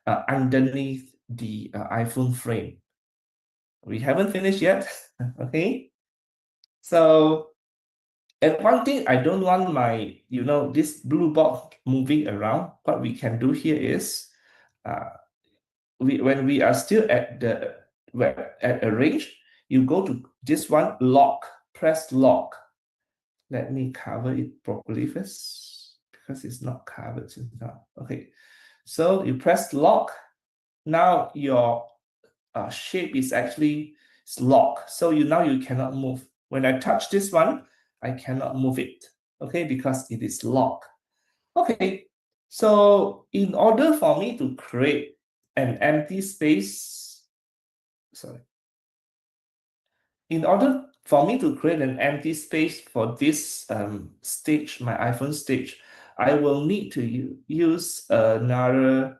underneath the iPhone frame. We haven't finished yet. Okay. So, and one thing I don't want my, this blue box moving around. What we can do here is, when we are still at at a range, you go to this one, lock, press lock. Let me cover it properly first because it's not covered now. Okay, so you press lock. Now your shape is actually locked. So now you cannot move. When I touch this one, I cannot move it. Okay, because it is locked. Okay, so in order for me to create an empty space, in order for me to create an empty space for this stage, my iPhone stage, I will need to use another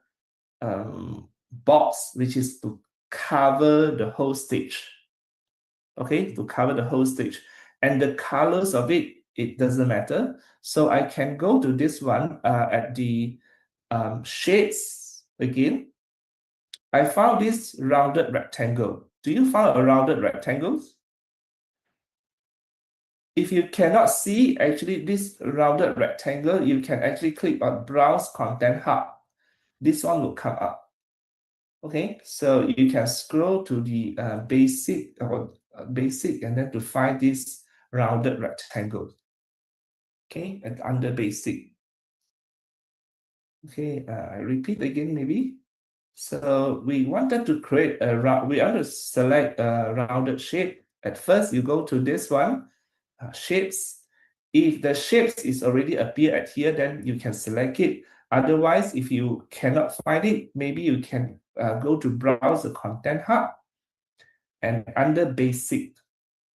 box, which is to cover the whole stage. Okay, to cover the whole stage. And the colors of it doesn't matter. So I can go to this one at the shades again. I found this rounded rectangle. Do you find a rounded rectangle? If you cannot see actually this rounded rectangle, you can actually click on Browse Content Hub. This one will come up. Okay, so you can scroll to the basic and then to find this rounded rectangle. Okay, and under basic. Okay, I repeat again maybe. So we wanted to create a round, we want to select a rounded shape. At first, you go to this one, shapes. If the shapes is already appear at here, then you can select it. Otherwise, if you cannot find it, maybe you can go to Browse the Content Hub and under Basic,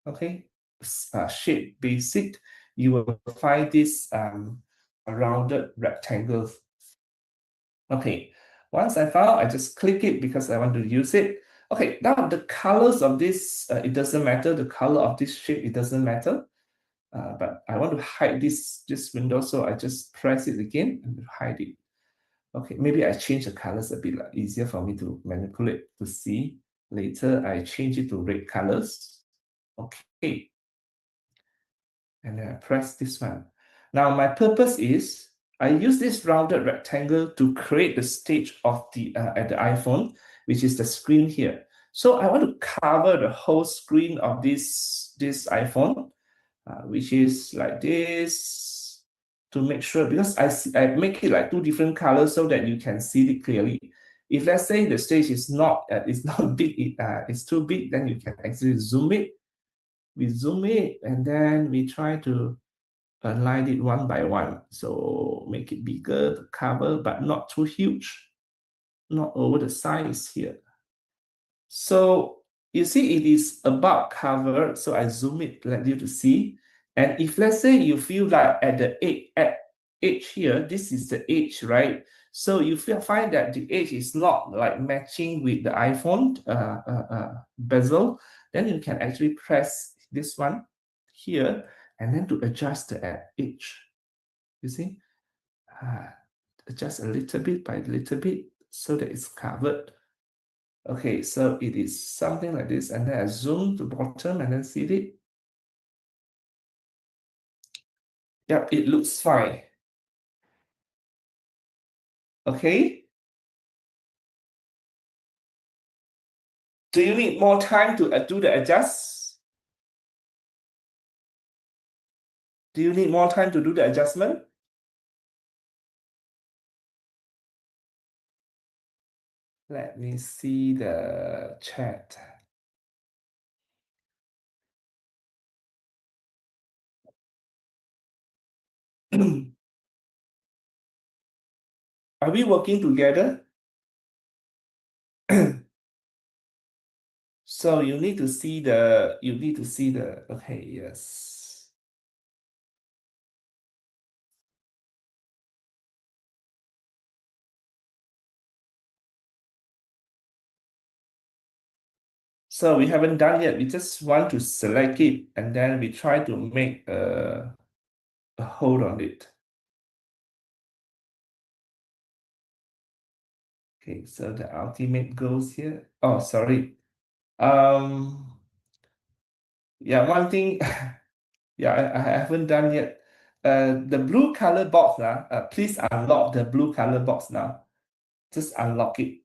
okay, shape Basic, you will find this rounded rectangle. Okay, once I found, I just click it because I want to use it. Okay, now the colors of this, it doesn't matter. The color of this shape, it doesn't matter. But I want to hide this window, so I just press it again and hide it. Okay, maybe I change the colors a bit easier for me to manipulate to see. Later, I change it to red colors. Okay. And then I press this one. Now, my purpose is I use this rounded rectangle to create the stage of the at the iPhone, which is the screen here. So I want to cover the whole screen of this iPhone, which is like this, to make sure, because I make it like two different colors so that you can see it clearly. If let's say the stage is not big, it's too big, then you can actually zoom it. We zoom it and then we try to align it one by one. So make it bigger to cover, but not too huge, not over the size here. So you see it is about covered. So I zoom it, let you to see. And if let's say you feel like at the edge here, this is the edge, right? So you find that the edge is not like matching with the iPhone bezel, then you can actually press this one here and then to adjust the edge. You see, adjust a little bit by little bit so that it's covered. Okay, so it is something like this, and then I zoom to bottom and then see it. Yep, it looks fine. Okay. Do you need more time to do the adjust? Do you need more time to do the adjustment? Let me see the chat. Are we working together? So you need to see the, okay, yes. So we haven't done yet. We just want to select it and then we try to make a hold on it. Okay, so the ultimate goes here. Oh, sorry. Yeah, one thing, yeah, I haven't done yet. The blue color box now, please unlock the blue color box now. Just unlock it.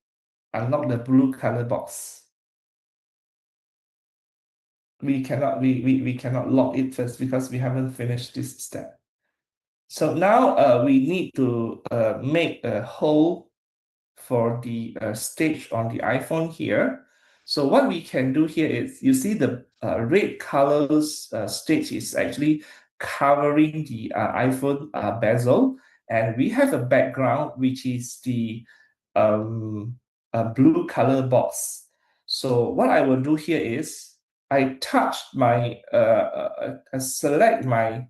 Unlock the blue color box. We cannot lock it first because we haven't finished this step. So now we need to make a hole for the stage on the iPhone here. So what we can do here is, you see the red colors stage is actually covering the iPhone bezel, and we have a background which is the blue color box. So what I will do here is, I touch my select my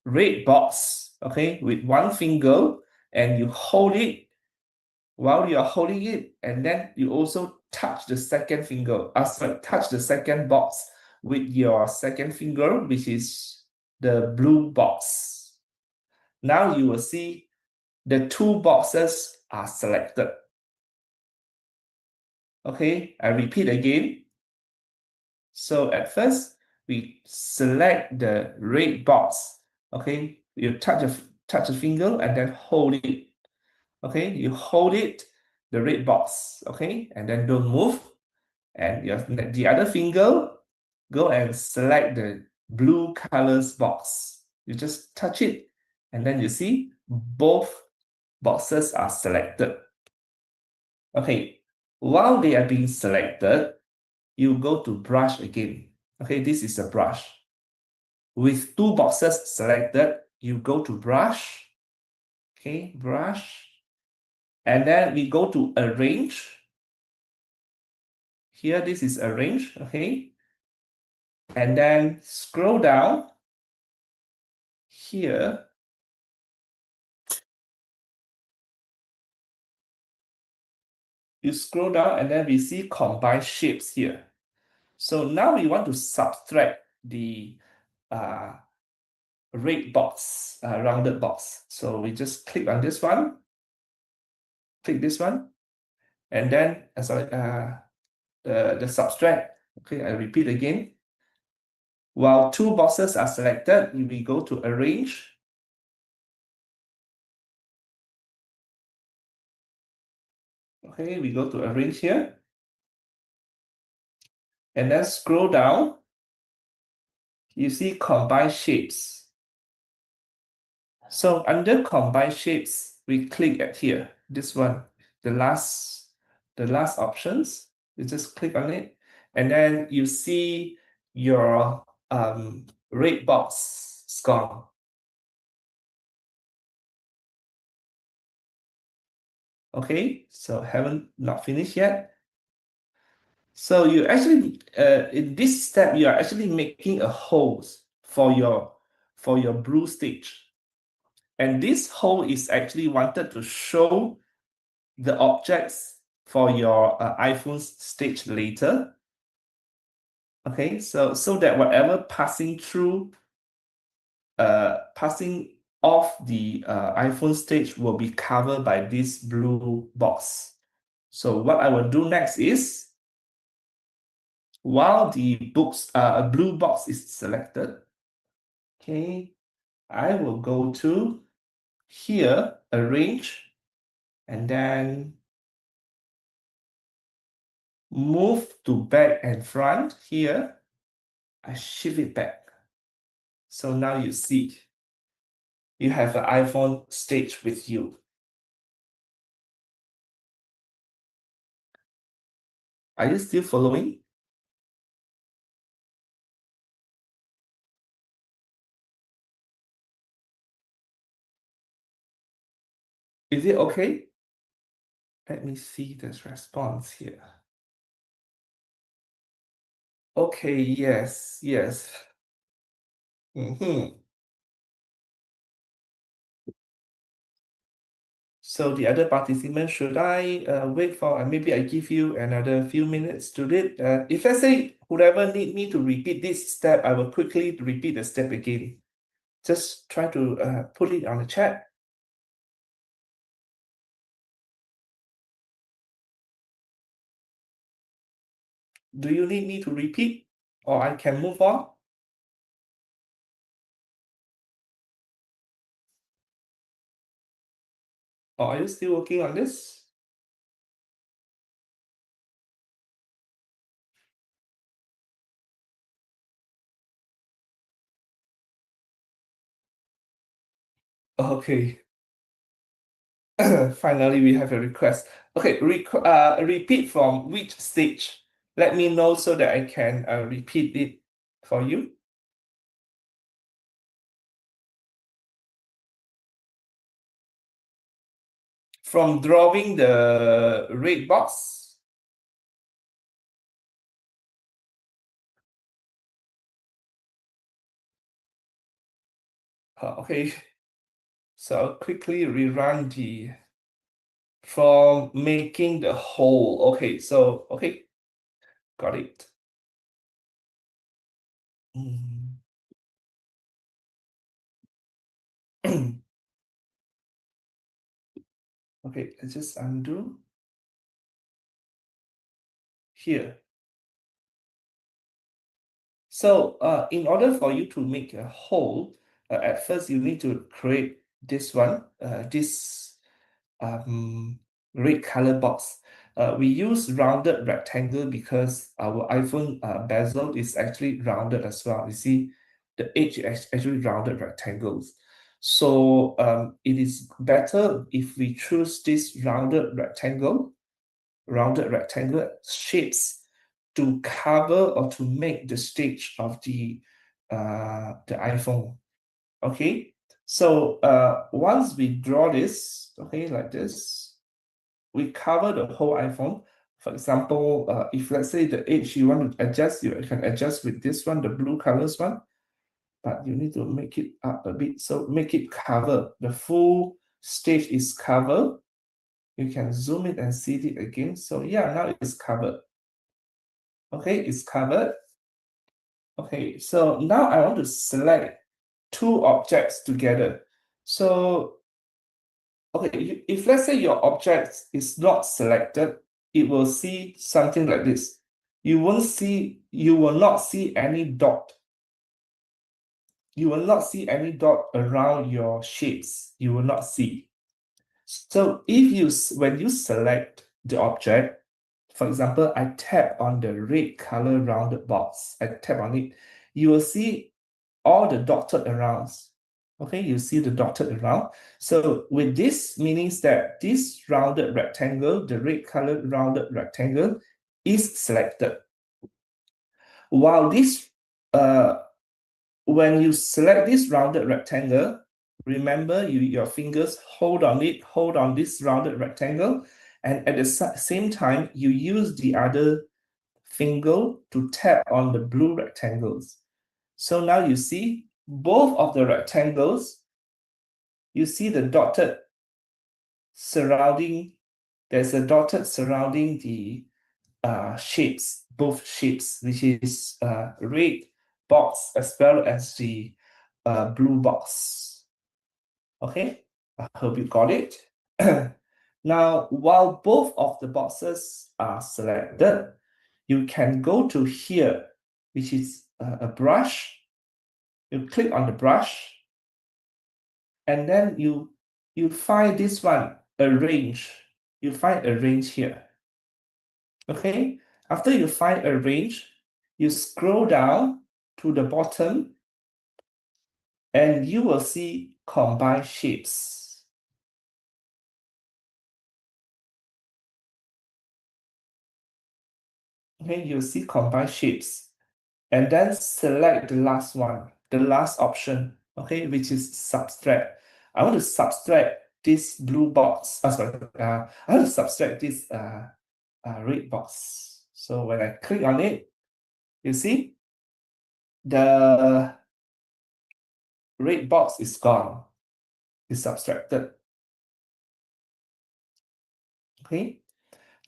red box, okay, with one finger, and you hold it while you are holding it, and then you also touch the second finger, sorry, touch the second box with your second finger, which is the blue box. Now you will see the two boxes are selected. Okay, I repeat again. So at first, we select the red box. Okay, you touch a finger and then hold it. Okay, you hold it, the red box. Okay, and then don't move. And the other finger, go and select the blue colors box. You just touch it, and then you see both boxes are selected. Okay, while they are being selected, you go to brush again. Okay, this is a brush. With two boxes selected, you go to brush. Okay, brush. And then we go to arrange. Here, this is arrange, okay? And then scroll down. Here, you scroll down and then we see combine shapes here. So now we want to subtract the red box, rounded box. So we just click on this one, click this one, and then the subtract. Okay, I repeat again. While two boxes are selected, we go to arrange. Okay, we go to arrange here. And then scroll down. You see combine shapes. So under combine shapes, we click at here, this one, the last options. You just click on it, and then you see your red box is gone. Okay, so not finished yet. So you actually in this step, you are actually making a hole for your blue stage. And this hole is actually wanted to show the objects for your iPhone's stage later. Okay, so that whatever passing off the iPhone stage will be covered by this blue box. So what I will do next is, while the blue box is selected, okay, I will go to here, arrange, and then move to back and front here. I shift it back. So now you see, you have the iPhone stage with you. Are you still following? Is it okay? Let me see this response here. Okay, yes. So the other participants, should I wait for, maybe I give you another few minutes to read? If let's say whoever need me to repeat this step, I will quickly repeat the step again. Just try to put it on the chat. Do you need me to repeat, or I can move on? Or are you still working on this? Okay. Finally, we have a request. Okay, repeat from which stage? Let me know so that I can repeat it for you. From drawing the red box. Okay, so I'll quickly rerun from making the hole. Okay, so, okay, got it. Mm. Okay, let's just undo here. So in order for you to make a hole, at first you need to create this one, this red color box. We use rounded rectangle because our iPhone bezel is actually rounded as well. You see, the edge is actually rounded rectangles. So it is better if we choose this rounded rectangle shapes to cover or to make the stage of the iPhone. Okay, so once we draw this, okay, like this, we cover the whole iPhone. For example, if let's say the edge you want to adjust, you can adjust with this one, the blue colors one, but you need to make it up a bit. So make it cover. The full stage is covered. You can zoom it and see it again. So yeah, now it's covered. Okay, it's covered. Okay, so now I want to select two objects together. So, okay, if let's say your object is not selected, it will see something like this. You will not see any dot. You will not see any dot around your shapes. You will not see. So when you select the object, for example, I tap on the red color rounded box. I tap on it. You will see all the dotted arounds. Okay, you see the dotted around. So with this means that this rounded rectangle, the red colored rounded rectangle, is selected. While this, when you select this rounded rectangle, remember your fingers hold on this rounded rectangle, and at the same time, you use the other finger to tap on the blue rectangles. So now you see both of the rectangles, you see the dotted surrounding, there's a dotted surrounding the shapes, both shapes, which is red box as well as the blue box. Okay, I hope you got it. Now, while both of the boxes are selected, you can go to here, which is a brush. You click on the brush, and then you find this one, arrange. You find arrange here. Okay, after you find arrange, you scroll down to the bottom, and you will see combine shapes. Okay, you'll see combine shapes, and then select the last one, the last option, okay, which is subtract. I want to subtract this blue box. Sorry, I want to subtract this red box. So when I click on it, you see the red box is gone. It's subtracted. Okay.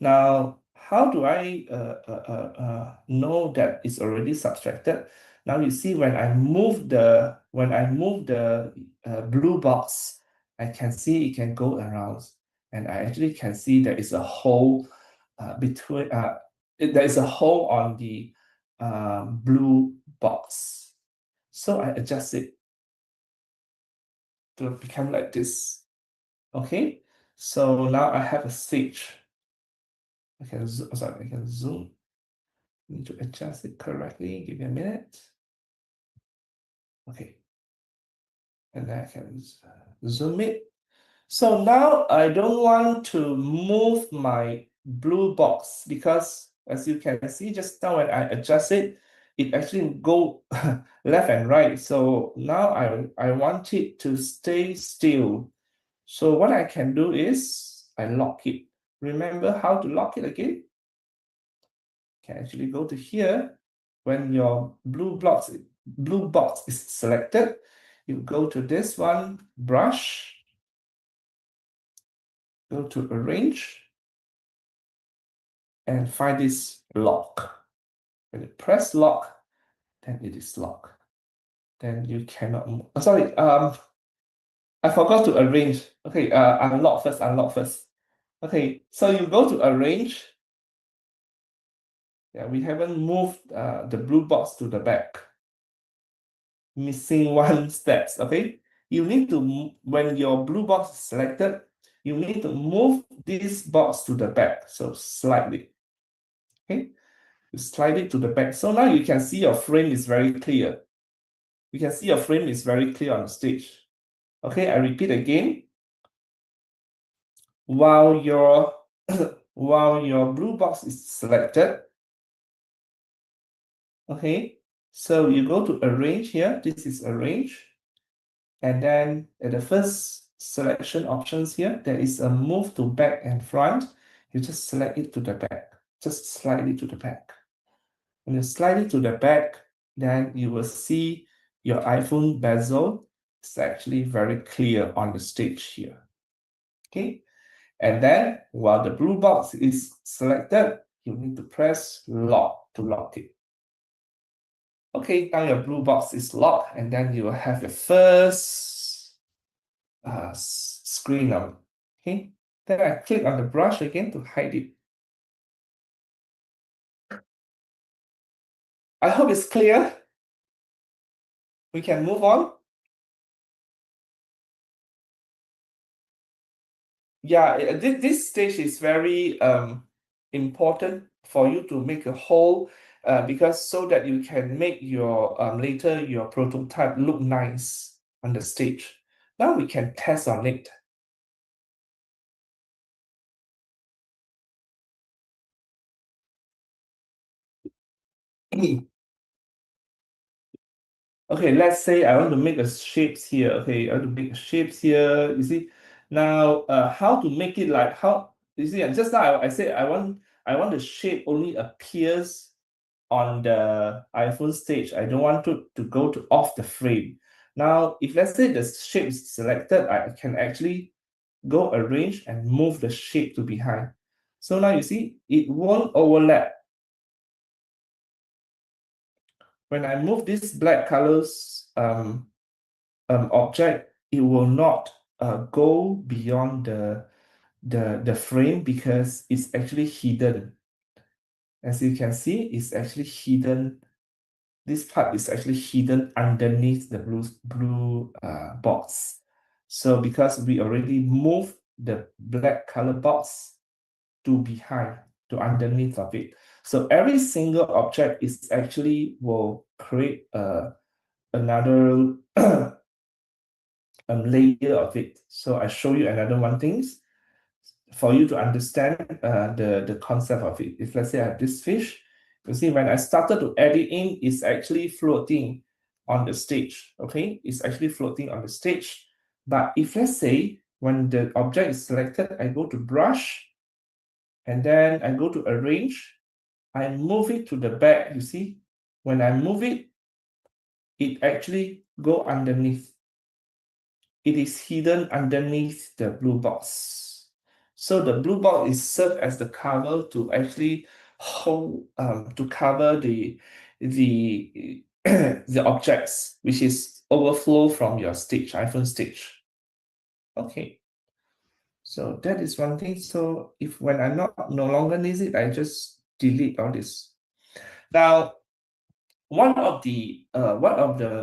Now, how do I know that it's already subtracted? Now you see when I move the blue box, I can see it can go around, and I actually can see there is a hole between there is a hole on the blue box. So I adjust it to become like this. Okay, so now I have a stage. I can zoom. Need to adjust it correctly. Give me a minute. Okay, and then I can zoom it. So now I don't want to move my blue box because as you can see just now when I adjust it, it actually go left and right. So now I want it to stay still. So what I can do is I lock it. Remember how to lock it again? Can actually go to here. When your blue box is selected, you go to this one, brush, go to arrange, and find this lock. When you press lock, then it is locked. Then you cannot move. Oh, sorry, I forgot to arrange. Okay, unlock first. Okay, so you go to arrange. Yeah, we haven't moved the blue box to the back. Missing one steps, okay? You need to, when your blue box is selected, you need to move this box to the back, so slightly, okay? You slide it to the back. So now you can see your frame is very clear. You can see your frame is very clear on the stage. Okay, I repeat again. While your while your blue box is selected, okay, so you go to arrange here. This is arrange. And then at the first selection options here, there is a move to back and front. You just select it to the back. Just slide it to the back. When you slide it to the back, then you will see your iPhone bezel is actually very clear on the stage here. Okay. And then while the blue box is selected, you need to press lock to lock it. Okay, now your blue box is locked, and then you will have your first screen of it. Okay, then I click on the brush again to hide it. I hope it's clear. We can move on. Yeah, this stage is very important for you to make a whole because so that you can make your later your prototype look nice on the stage. Now we can test on it. Okay, let's say I want to make a shapes here. Okay, I want to make shapes here. You see, now how to make it like how you see? Just now I said I want the shape only appears on the iPhone stage. I don't want to go to off the frame. Now, if let's say the shape is selected, I can actually go arrange and move the shape to behind. So now you see it won't overlap. When I move this black colors object, it will not go beyond the frame because it's actually hidden. As you can see, it's actually hidden. This part is actually hidden underneath the blue box. So because we already moved the black color box to behind, to underneath of it. So every single object is actually will create another layer of it. So I show you another one things for you to understand the concept of it. If let's say I have this fish, you see when I started to add it in, it's actually floating on the stage. Okay, it's actually floating on the stage. But if let's say when the object is selected, I go to brush, and then I go to arrange, I move it to the back. You see, when I move it, it actually go underneath. It is hidden underneath the blue box. So the blue box is served as the cover to actually hold to cover the the objects which is overflow from your stage, iPhone stage. Okay. So that is one thing. So if when I no longer need it, I just delete all this. Now, one of the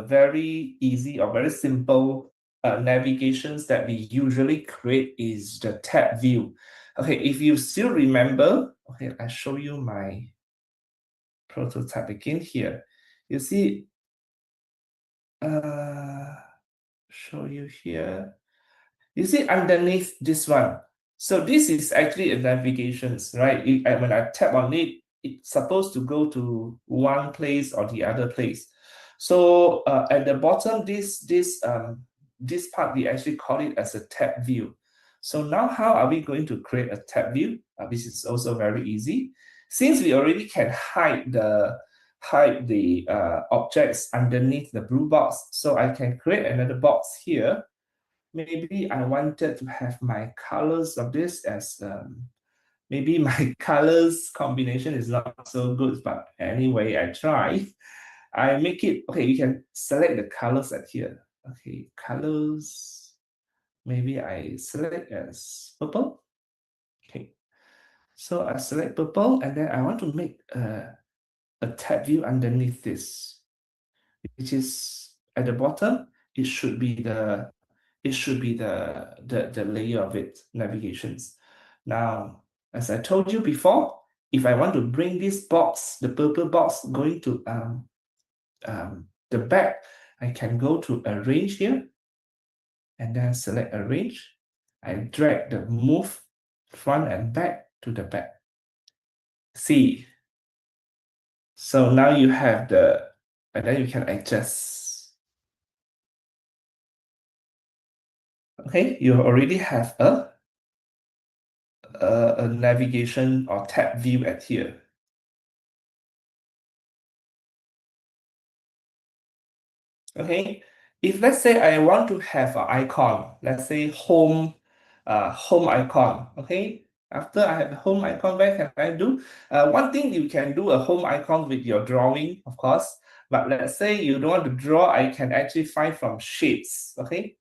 very easy or very simple navigations that we usually create is the tab view. Okay, if you still remember, okay, I show you my prototype again here. You see, show you here. You see underneath this one. So this is actually a navigations, right? When I tap on it, it's supposed to go to one place or the other place. So at the bottom, this part, we actually call it as a tab view. So now how are we going to create a tab view? This is also very easy. Since we already can hide the objects underneath the blue box, so I can create another box here. Maybe I wanted to have my colors of this as maybe my colors combination is not so good, but anyway, I try. I make it, okay, you can select the colors at here. Okay, colors, maybe I select as purple. Okay, so I select purple and then I want to make a tab view underneath this, which is at the bottom. It should be the layer of it, navigations. Now, as I told you before, if I want to bring this box, the purple box, going to the back, I can go to arrange here and then select arrange. I drag the move front and back to the back. See, so now you have and then you can adjust. Okay, you already have a navigation or tab view at here. Okay, if let's say I want to have an icon, let's say home icon. Okay, after I have a home icon, where can I do? One thing, you can do a home icon with your drawing, of course, but let's say you don't want to draw, I can actually find from shapes. Okay,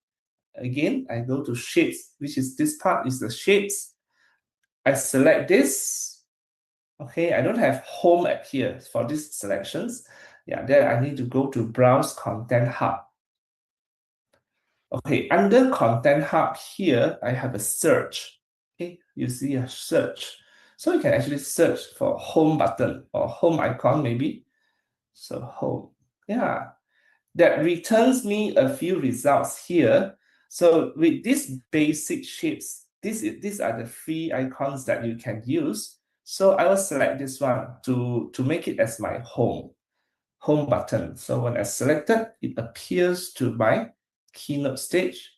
again, I go to shapes, which is this part is the shapes. I select this. Okay, I don't have home at here for these selections. Yeah, then I need to go to Browse Content Hub. Okay, under Content Hub here, I have a search. Okay, you see a search. So you can actually search for home button or home icon maybe. So home, yeah. That returns me a few results here. So with these basic shapes, these are the free icons that you can use. So I will select this one to make it as my home button. So when I select it appears to my keynote stage.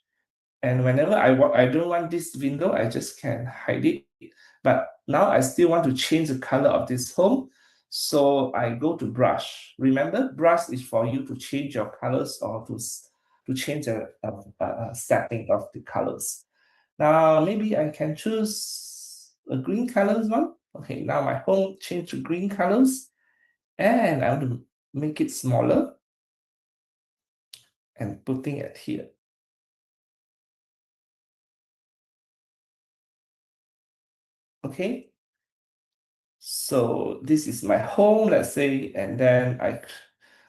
And whenever I don't want this window, I just can hide it. But now I still want to change the color of this home. So I go to brush. Remember, brush is for you to change your colors or to change the setting of the colors. Now, maybe I can choose a green colors one. Okay, now my home changed to green colors. And I want to make it smaller and putting it here. Okay, so this is my home, let's say, and then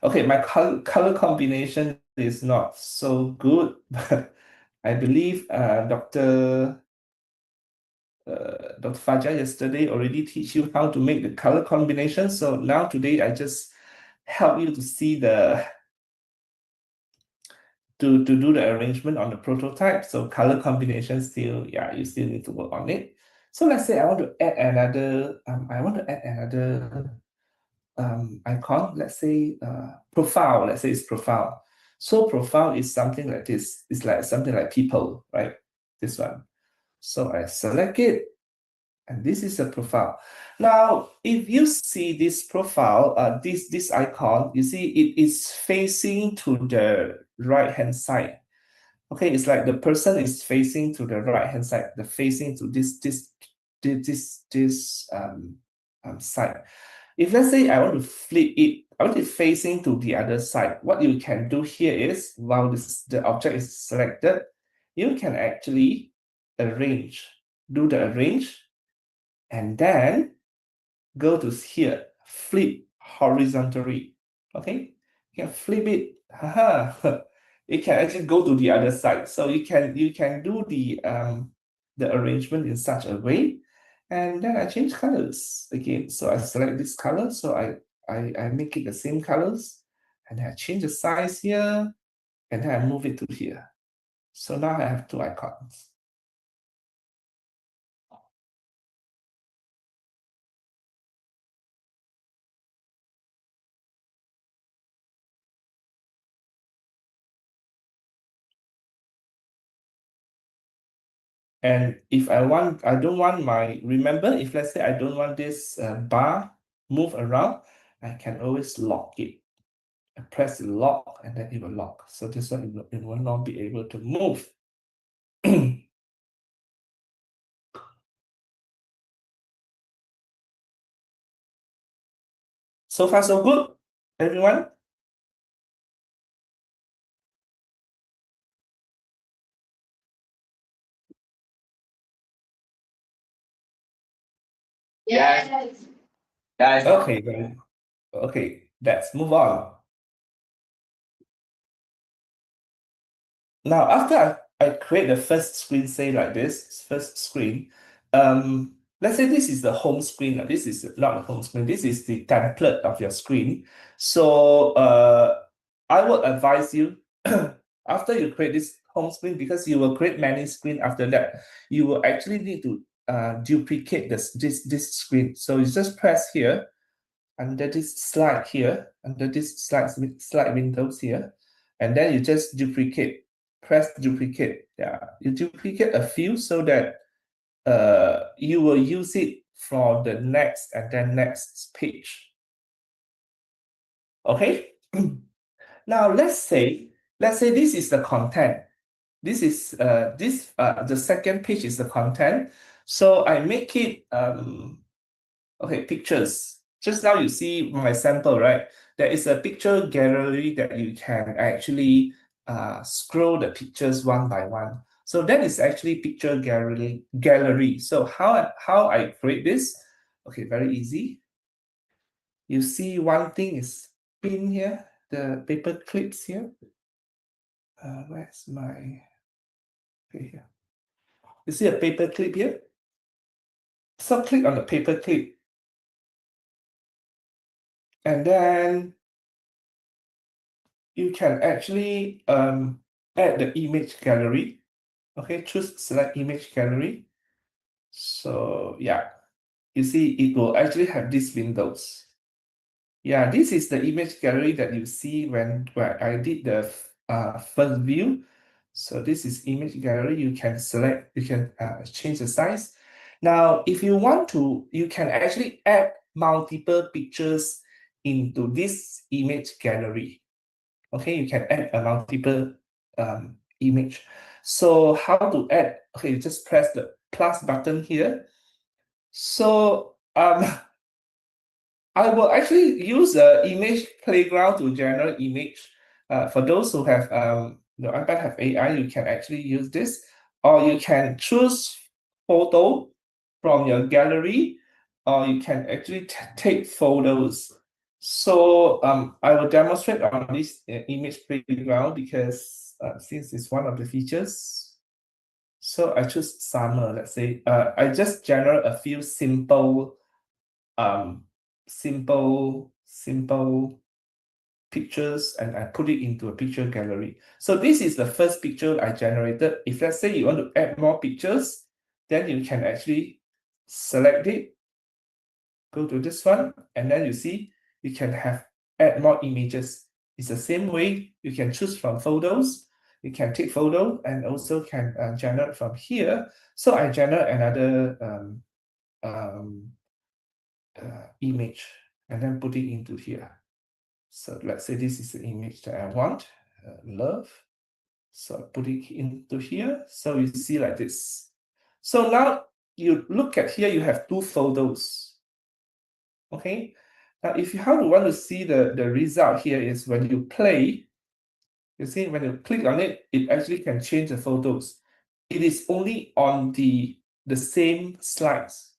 okay, my color combination is not so good, but I believe Dr. Fajar yesterday already teach you how to make the color combination. So now today I just help you to see to do the arrangement on the prototype. So color combination still, yeah, you still need to work on it. So let's say I want to add another, icon. Let's say profile. Let's say it's profile. So profile is something like this. It's like something like people, right? This one. So I select it, and this is a profile. Now, if you see this profile, this icon, you see it is facing to the right-hand side. Okay, it's like the person is facing to the right-hand side, the facing to this side. If let's say I want to flip it, I want it facing to the other side. What you can do here is, while the object is selected, you can actually do the arrange, and then go to here, flip horizontally. Okay, you can flip it. Haha. It can actually go to the other side. So you can do the arrangement in such a way. And then I change colors again. So I select this color. So I make it the same colors. And then I change the size here. And then I move it to here. So now I have two icons. And if I don't want remember, if let's say I don't want this bar move around, I can always lock it. I press the lock and then it will lock. So this one, it will not be able to move. So far, so good, everyone? Yes. Yes. Okay, then. Okay, let's move on. Now, after I create the first screen, say like this, first screen, let's say this is the home screen. This is not the home screen. This is the template of your screen. So I would advise you, after you create this home screen, because you will create many screens after that, you will actually need to duplicate this screen. So you just press here, under this slide here, under this slide windows here, and then you just duplicate, press duplicate. Yeah, you duplicate a few so that you will use it for the next and then next page. Okay. Now let's say this is the content. This is the second page is the content. So I make it okay, pictures. Just now you see my sample, right? There is a picture gallery that you can actually scroll the pictures one by one. So that is actually picture gallery. So how I create this? Okay, very easy. You see one thing is pin here, the paper clips here. Where's my, okay, here. You see a paper clip here? So click on the paper clip. And then you can actually add the image gallery. Okay, choose select image gallery. So yeah, you see it will actually have these windows. Yeah, this is the image gallery that you see when I did the first view. So this is image gallery. You can select, you can change the size. Now, if you want to, you can actually add multiple pictures into this image gallery. Okay, you can add a multiple image. So how to add? Okay, you just press the plus button here. So I will actually use the image playground to generate image. For those who have the iPad have AI, you can actually use this, or you can choose photo from your gallery, or you can actually take photos. So I will demonstrate on this image playground because since it's one of the features. So I choose summer, let's say. I just generate a few simple pictures and I put it into a picture gallery. So this is the first picture I generated. If let's say you want to add more pictures, then you can actually select it, go to this one, and then you see you can add more images. It's the same way you can choose from photos. You can take photo and also can generate from here. So I generate another image and then put it into here. So let's say this is the image that I want, love. So I put it into here. So you see like this. So now you look at here, you have two photos. Okay. Now if you want to see the result here is when you play, you see when you click on it, it actually can change the photos. It is only on the same slides.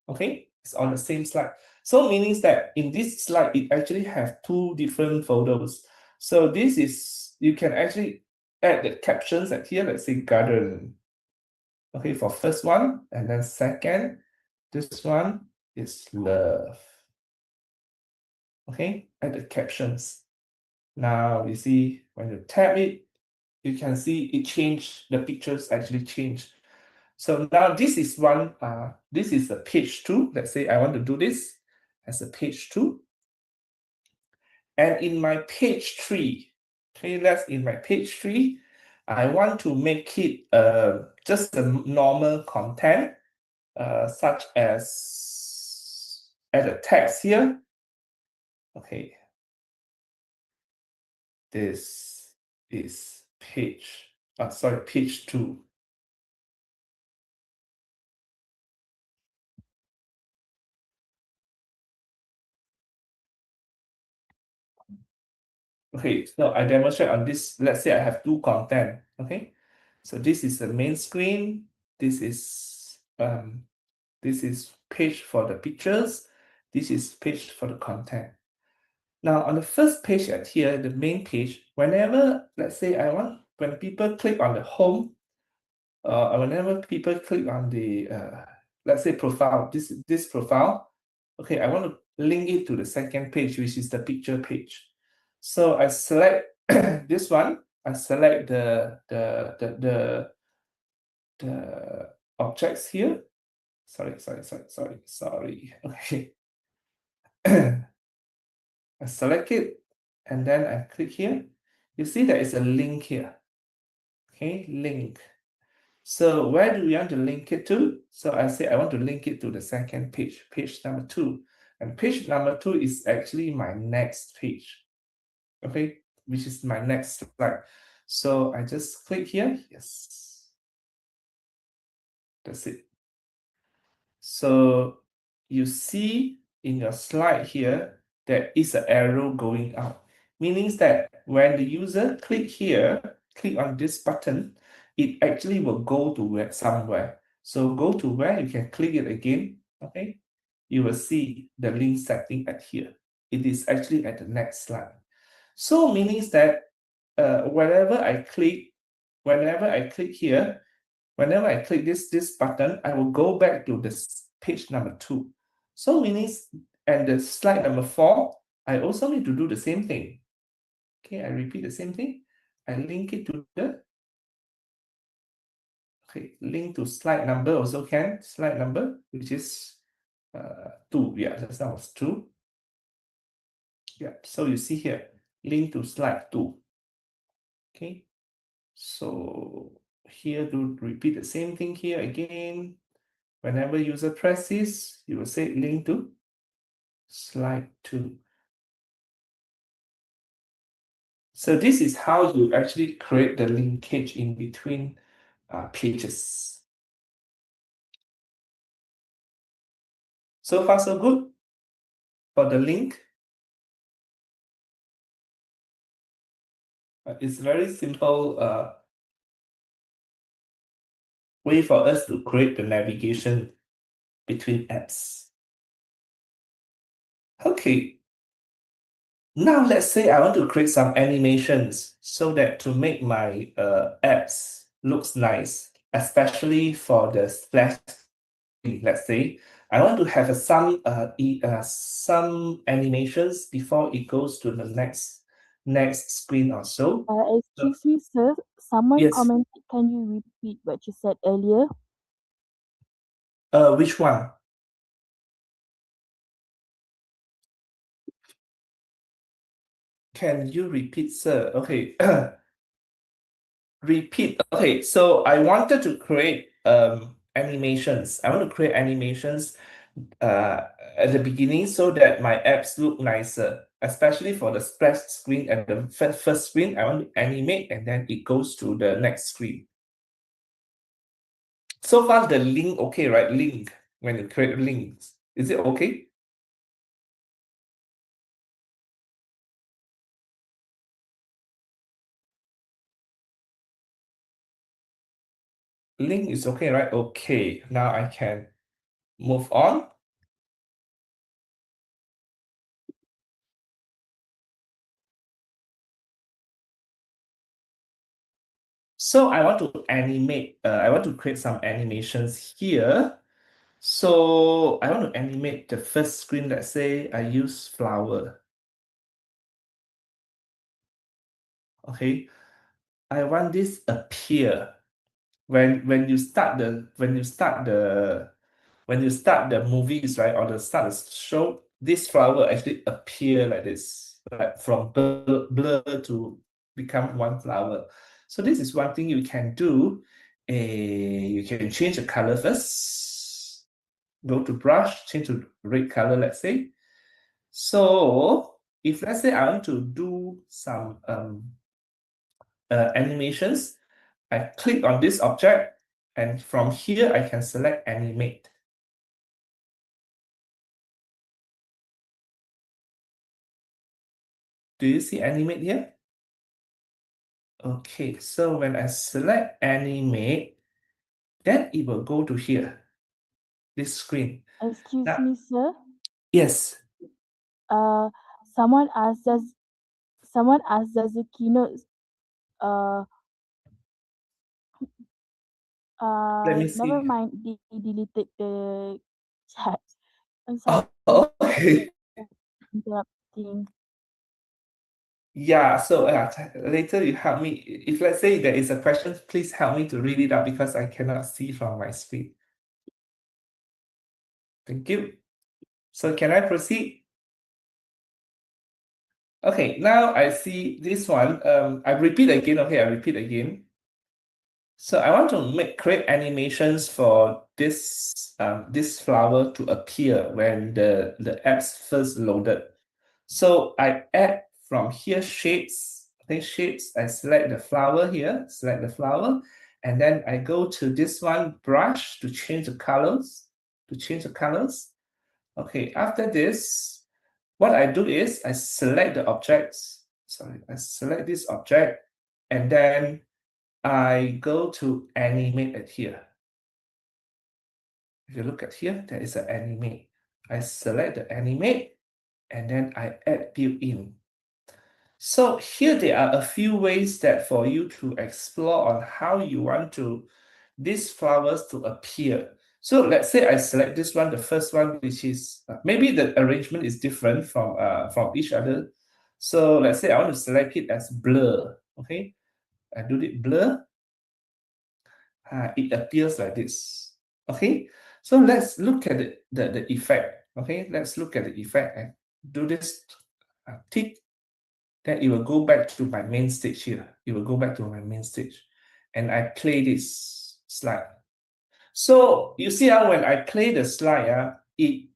Okay, it's on the same slide. So meaning that in this slide, it actually have two different photos. So this is, you can actually add the captions at here, let's say garden. Okay, for first one, and then second, this one is love. Okay, add the captions. Now you see when you tap it, you can see it changed, the pictures actually changed. So now this is one, this is the page 2. Let's say I want to do this as a page 2. And in my page 3, okay, that's in my page 3, I want to make it just the normal content, such as add a text here. Okay, this is page, page 2. Okay, so I demonstrate on this. Let's say I have two content. Okay, so this is the main screen. This is page for the pictures. This is page for the content. Now on the first page at here, the main page, whenever, let's say when people click on the home, whenever people click on the, let's say profile, this profile, okay, I want to link it to the second page, which is the picture page. So I select this one, I select the objects here. Sorry. Okay. I select it, and then I click here. You see there is a link here. Okay, link. So where do we want to link it to? So I say I want to link it to the second page, page number 2. And page number 2 is actually my next page. Okay, which is my next slide. So I just click here. Yes. That's it. So you see in your slide here, there is an arrow going out, meaning that when the user click here, click on this button, it actually will go to somewhere. So go to where, you can click it again, okay? You will see the link setting at here. It is actually at the next slide. So meaning that whenever I click here, whenever I click this button, I will go back to this page number 2. So meaning, and the slide number 4, I also need to do the same thing. Okay, I repeat the same thing. I link it to the, okay, link to slide number also can, slide number, which is 2. Yeah, that was 2. Yeah, so you see here, link to slide 2. Okay, so here to repeat the same thing here again. Whenever user press this, you will say link to slide 2. So this is how you actually create the linkage in between pages. So far, so good for the link. It's very simple way for us to create the navigation between apps. Okay. Now let's say I want to create some animations so that to make my apps looks nice, especially for the splash screen. Let's say I want to have some animations before it goes to the next screen or so. Excuse me, sir. Someone Yes. commented, can you repeat what you said earlier? Which one? Can you repeat, sir? Okay. Repeat. Okay, so I wanted to create animations. I want to create animations at the beginning so that my apps look nicer, especially for the splash screen and the first screen. I want to animate and then it goes to the next screen. So far the link okay, right? Link, when you create links, is it okay? Link is okay, right? Okay, now I can move on. So I want to animate, I want to create some animations here. So I want to animate the first screen. Let's say I use flower. Okay, I want this appear when you start the movies, right, or the start the show. This flower actually appear like this, like from blur to become one flower. So this is one thing you can do. You can change the color first. Go to brush, change to red color, let's say. So if let's say I want to do some animations, I click on this object, and from here I can select animate. Do you see animate here? Okay, so when I select animate, then it will go to here, this screen. Excuse Now, me, sir. yes. Someone asked us. Someone asked us the keynote. Let me see. Never mind. They deleted the chat. I'm sorry. Oh, okay. Interrupting. Yeah, so later you help me. If let's say there is a question, please help me to read it out because I cannot see from my screen. Thank you. So can I proceed? Okay, now I see this one. I repeat again. Okay, I repeat again. So I want to create animations for this this flower to appear when the apps first loaded. So I add from here shapes. I think shapes. I select the flower here. Select the flower, and then I go to this one brush to change the colors. Okay. After this, what I do is I select the objects. Sorry, I select this object, and then I go to animate it here. If you look at here, there is an animate. I select the animate, and then I add built-in. So here there are a few ways that for you to explore on how you want these flowers to appear. So let's say I select this one, the first one, which is maybe the arrangement is different from each other. So let's say I want to select it as blur. Okay, I do it blur. It appears like this. Okay, so let's look at the effect. Okay, let's look at the effect and do this tick. Then it will go back to my main stage here. It will go back to my main stage, and I play this slide. So you see how when I play the slide, the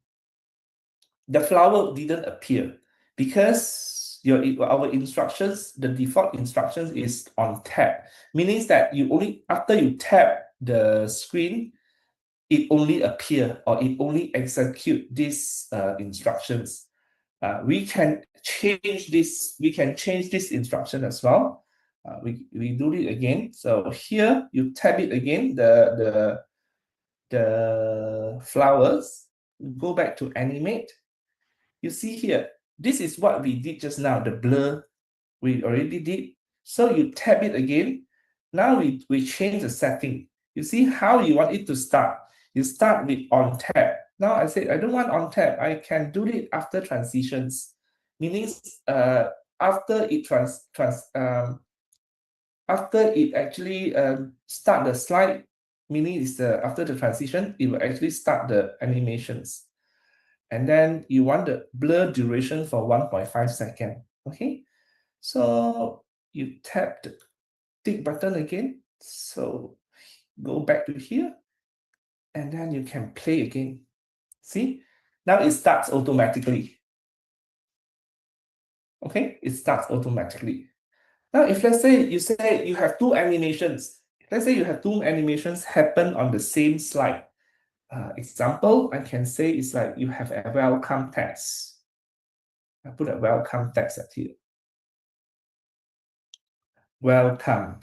flower didn't appear because our instructions, the default instructions is on tap, meaning that you only after you tap the screen, it only appear or it only execute these instructions. We can change this. We can change this instruction as well. We do it again. So here you tap it again. The flowers. Go back to animate. You see here. This is what we did just now. The blur we already did. So you tap it again. Now we change the setting. You see how you want it to start. You start with on tap. Now I said I don't want on tap. I can do it after transitions, meaning after it after it actually start the slide, meaning is after the transition, it will actually start the animations. And then you want the blur duration for 1.5 seconds. Okay, so you tap the tick button again. So go back to here, and then you can play again. See, now it starts automatically. Okay, it starts automatically. Now, if let's say you have two animations, let's say you have two animations happen on the same slide. Example, I can say it's like you have a welcome text. I put a welcome text at here. Welcome.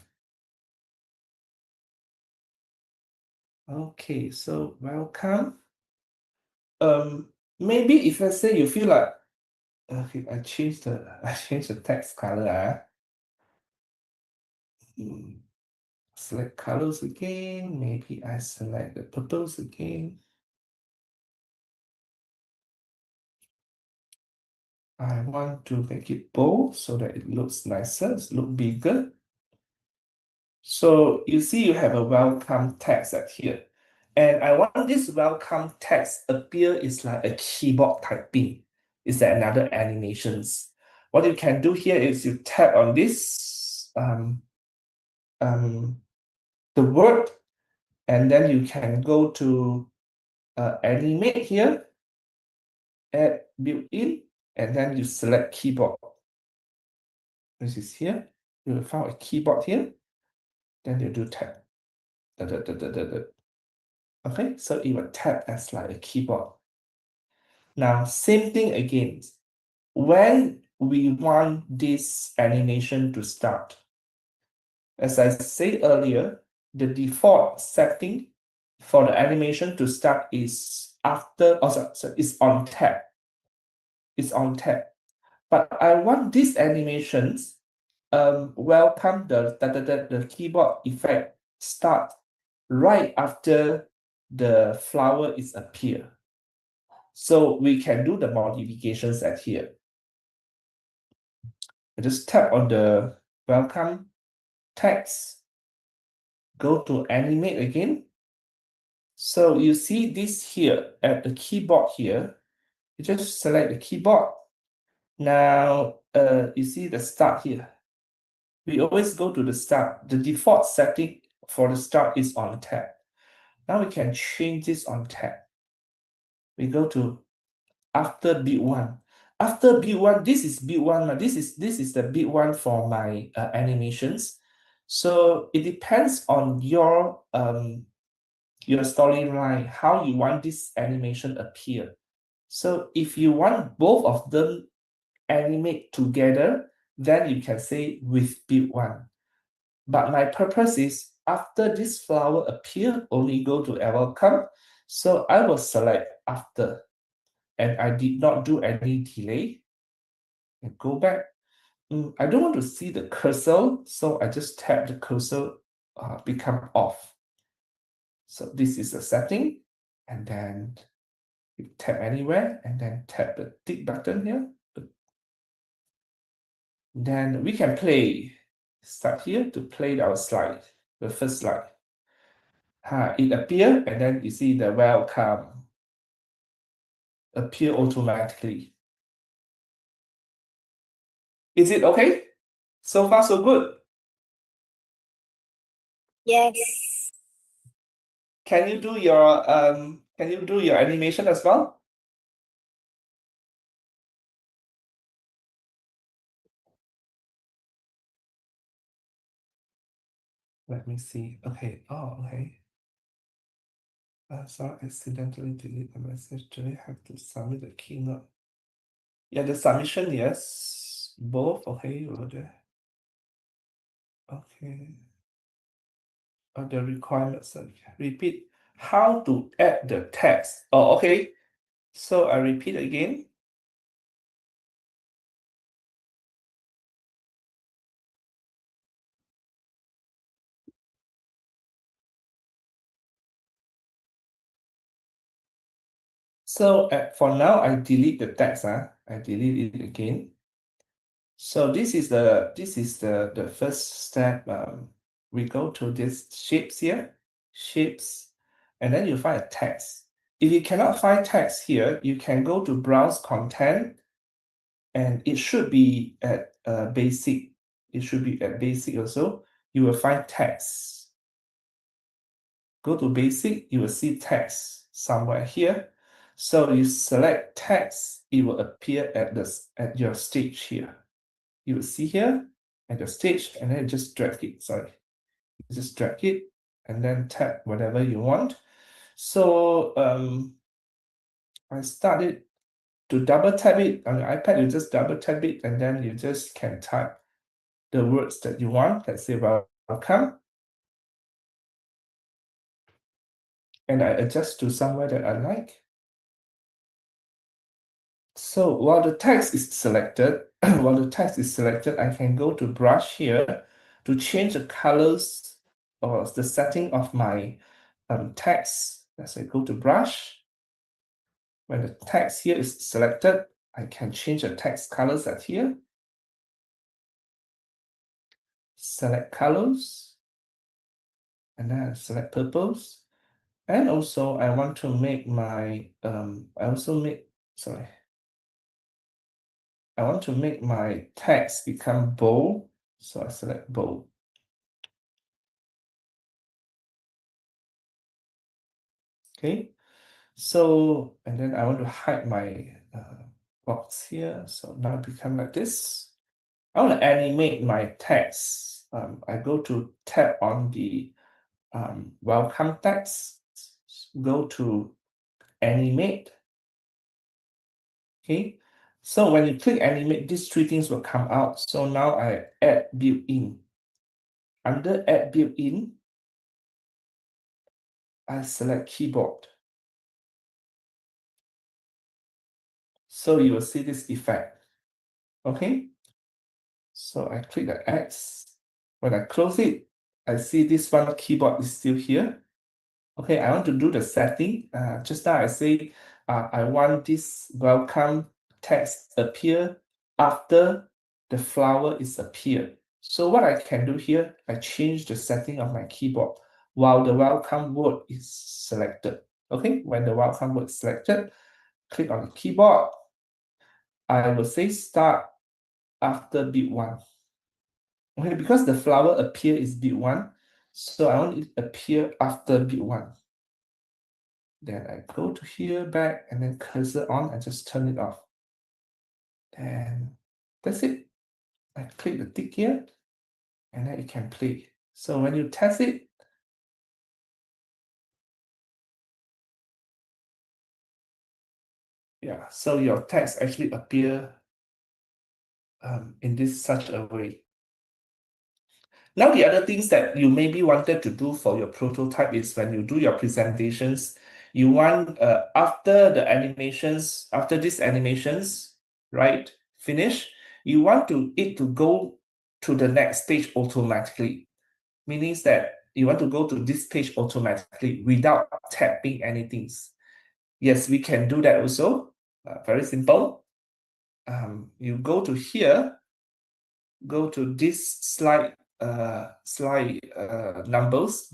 Okay, so welcome. Maybe if let's say you feel like okay, I changed the text color. Select colors again. Maybe I select the purples again. I want to make it bold so that it looks nicer, it looks bigger. So you see you have a welcome text at here. And I want this welcome text appear is like a keyboard typing. Is that another animations? What you can do here is you tap on this the word, and then you can go to animate here, add built-in, and then you select keyboard. This is here. You will find a keyboard here. Then you do tap. Okay, so it will tap as like a keyboard. Now, same thing again. When we want this animation to start, as I said earlier, the default setting for the animation to start is after, is on tap. It's on tap. But I want these animations welcome the keyboard effect start right after the flower is appear. So we can do the modifications at here. I just tap on the welcome text, go to animate again. So you see this here at the keyboard here. You just select the keyboard. Now you see the start here. We always go to the start. The default setting for the start is on tab. Now we can change this on tab. We go to after bit one. After bit one, this is bit one. This is the bit one for my animations. So it depends on your storyline, how you want this animation appear. So if you want both of them animate together, then you can say with bit one. But my purpose is after this flower appear, only go to welcome. So I will select after, and I did not do any delay. And go back. I don't want to see the cursor, so I just tap the cursor, become off. So this is the setting, and then you tap anywhere, and then tap the tick button here. Then we can play. Start here to play our slide, the first slide. It appear, and then you see the welcome appear automatically. Is it okay? So far, so good. Yes. Can you do your animation as well? Let me see. Okay. Oh, okay. So accidentally delete the message. Do I have to submit the keynote? Yeah, the submission, yes. Both, okay, Roger. Okay. The requirements. Repeat how to add the text. Oh, okay. So I repeat again. So for now, I delete the text. I delete it again. So this is the first step. We go to this shapes here, shapes, and then you find a text. If you cannot find text here, you can go to browse content, and it should be at basic. It should be at basic also. You will find text. Go to basic, you will see text somewhere here. So you select text, it will appear at your stage here. You will see here at the stage, and then just drag it. Sorry, just drag it and then tap whatever you want. So I started to double tap it on the iPad. You just double tap it, and then you just can type the words that you want. Let's say welcome, and I adjust to somewhere that I like. So while the text is selected, I can go to brush here to change the colors or the setting of my text. As I go to brush, when the text here is selected, I can change the text colors at here. Select colors, and then I select purples. And also I want to make my, I want to make my text become bold. So I select bold. Okay. So, and then I want to hide my box here. So now it become like this. I want to animate my text. I go to tab on the welcome text, go to animate. Okay, so when you click animate, these three things will come out. So now I add built-in. Under add built-in, I select keyboard. So you will see this effect. Okay, so I click the X. When I close it, I see this one keyboard is still here. Okay, I want to do the setting. Just now I say I want this welcome text appear after the flower is appeared. So what I can do here, I change the setting of my keyboard while the welcome word is selected. Okay, when the welcome word is selected, click on the keyboard. I will say start after beat 1. Okay, because the flower appear is beat 1, so I want it appear after beat 1. Then I go to here, back, and then cursor on and just turn it off. And that's it. I click the tick here, and then it can play. So when you test it, yeah, so your text actually appear in this such a way. Now the other things that you maybe wanted to do for your prototype is when you do your presentations, you want after these animations, right, finish, you want it to go to the next stage automatically. Meaning that you want to go to this page automatically without tapping anything. Yes, we can do that also. Very simple. You go to here, go to this slide numbers,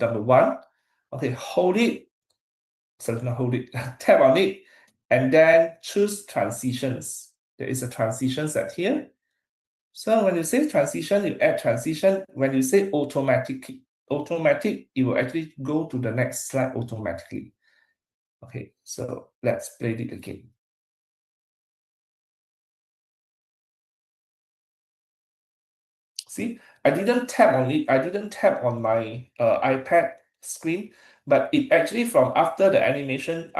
number 1. Okay, hold it. So not hold it, tap on it, and then choose transitions. There is a transition set here. So when you say transition, you add transition. When you say automatic, it will actually go to the next slide automatically. Okay, so let's play it again. See, I didn't tap on it. I didn't tap on my iPad screen, but it actually after the animation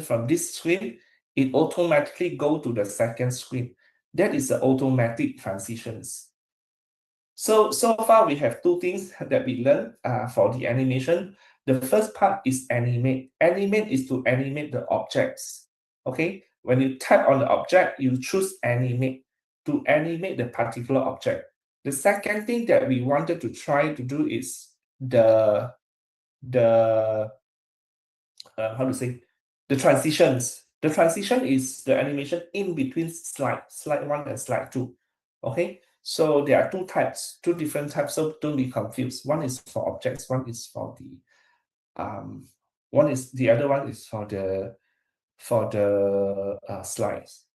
from this screen, it automatically go to the second screen. That is the automatic transitions. So far we have 2 things that we learned for the animation. The first part is animate. Animate is to animate the objects. Okay, when you tap on the object, you choose animate to animate the particular object. The second thing that we wanted to try to do is the how to say, the transitions. The transition is the animation in between slide 1 and slide 2. Okay, so there are 2 different types, so don't be confused. One is for objects, one is for the the other one is for the slides.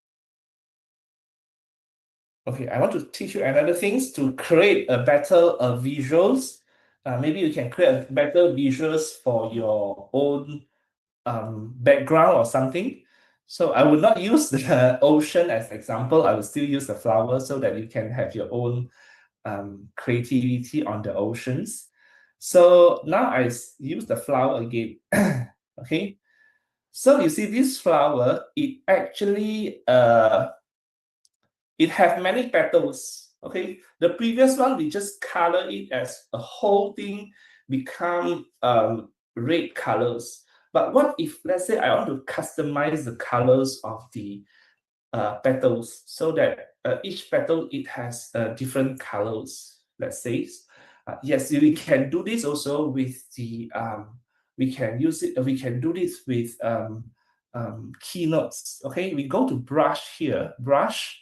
Okay, I want to teach you another things to create a better visuals. Maybe you can create better visuals for your own background or something. So I would not use the ocean as example. I will still use the flower so that you can have your own creativity on the oceans. So now I use the flower again. Okay, so you see this flower, it actually it has many petals. Okay, the previous one we just color it as a whole thing become red colors. But what if, let's say, I want to customize the colors of the petals so that each petal it has different colors. Let's say Yes, we can do this also with the we can use it. We can do this with keynotes. Okay, we go to brush here, brush.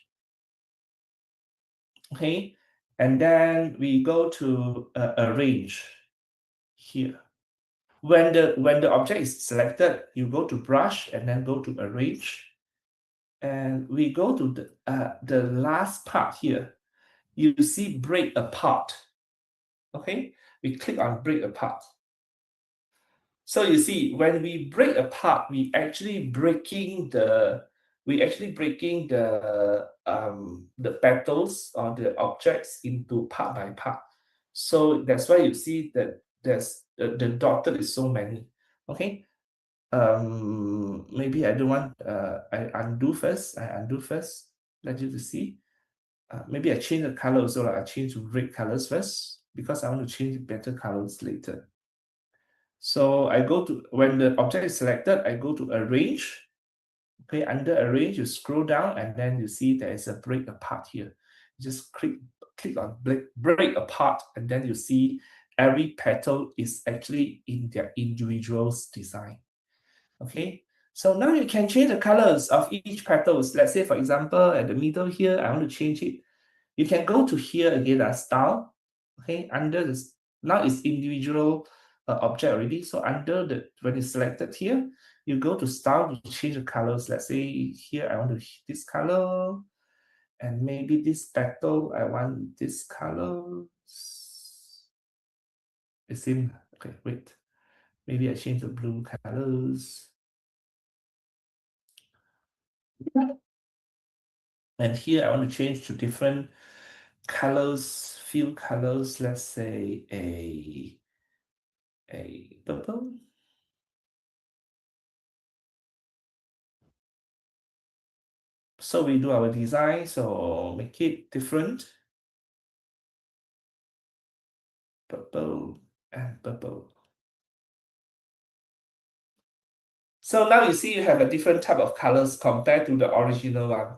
Okay, and then we go to arrange here. When the object is selected, you go to brush and then go to arrange, and we go to the last part here. You see break apart. Okay, we click on break apart. So you see, when we break apart, we actually breaking the petals or the objects into part by part. So that's why you see that there's the dotted is so many. Okay. Maybe I don't want I undo first. Let you to see. Maybe I change the color also, like I change to red colors first, because I want to change better colors later. So I go to, when the object is selected, I go to arrange. Okay, under arrange, you scroll down and then you see there is a break apart here. Just click on break apart, and then you see every petal is actually in their individual design. Okay, so now you can change the colors of each petals. Let's say, for example, at the middle here, I want to change it. You can go to here again, style. Okay, under this, now it's individual object already. So under the, when it's selected here, you go to style to change the colors. Let's say here I want to this color, and maybe this petal I want this color. The same. Okay, wait. Maybe I change the blue colors. And here I want to change to different colors, few colors. Let's say a purple. So we do our design, so make it different. Purple and purple. So now you see you have a different type of colors compared to the original one.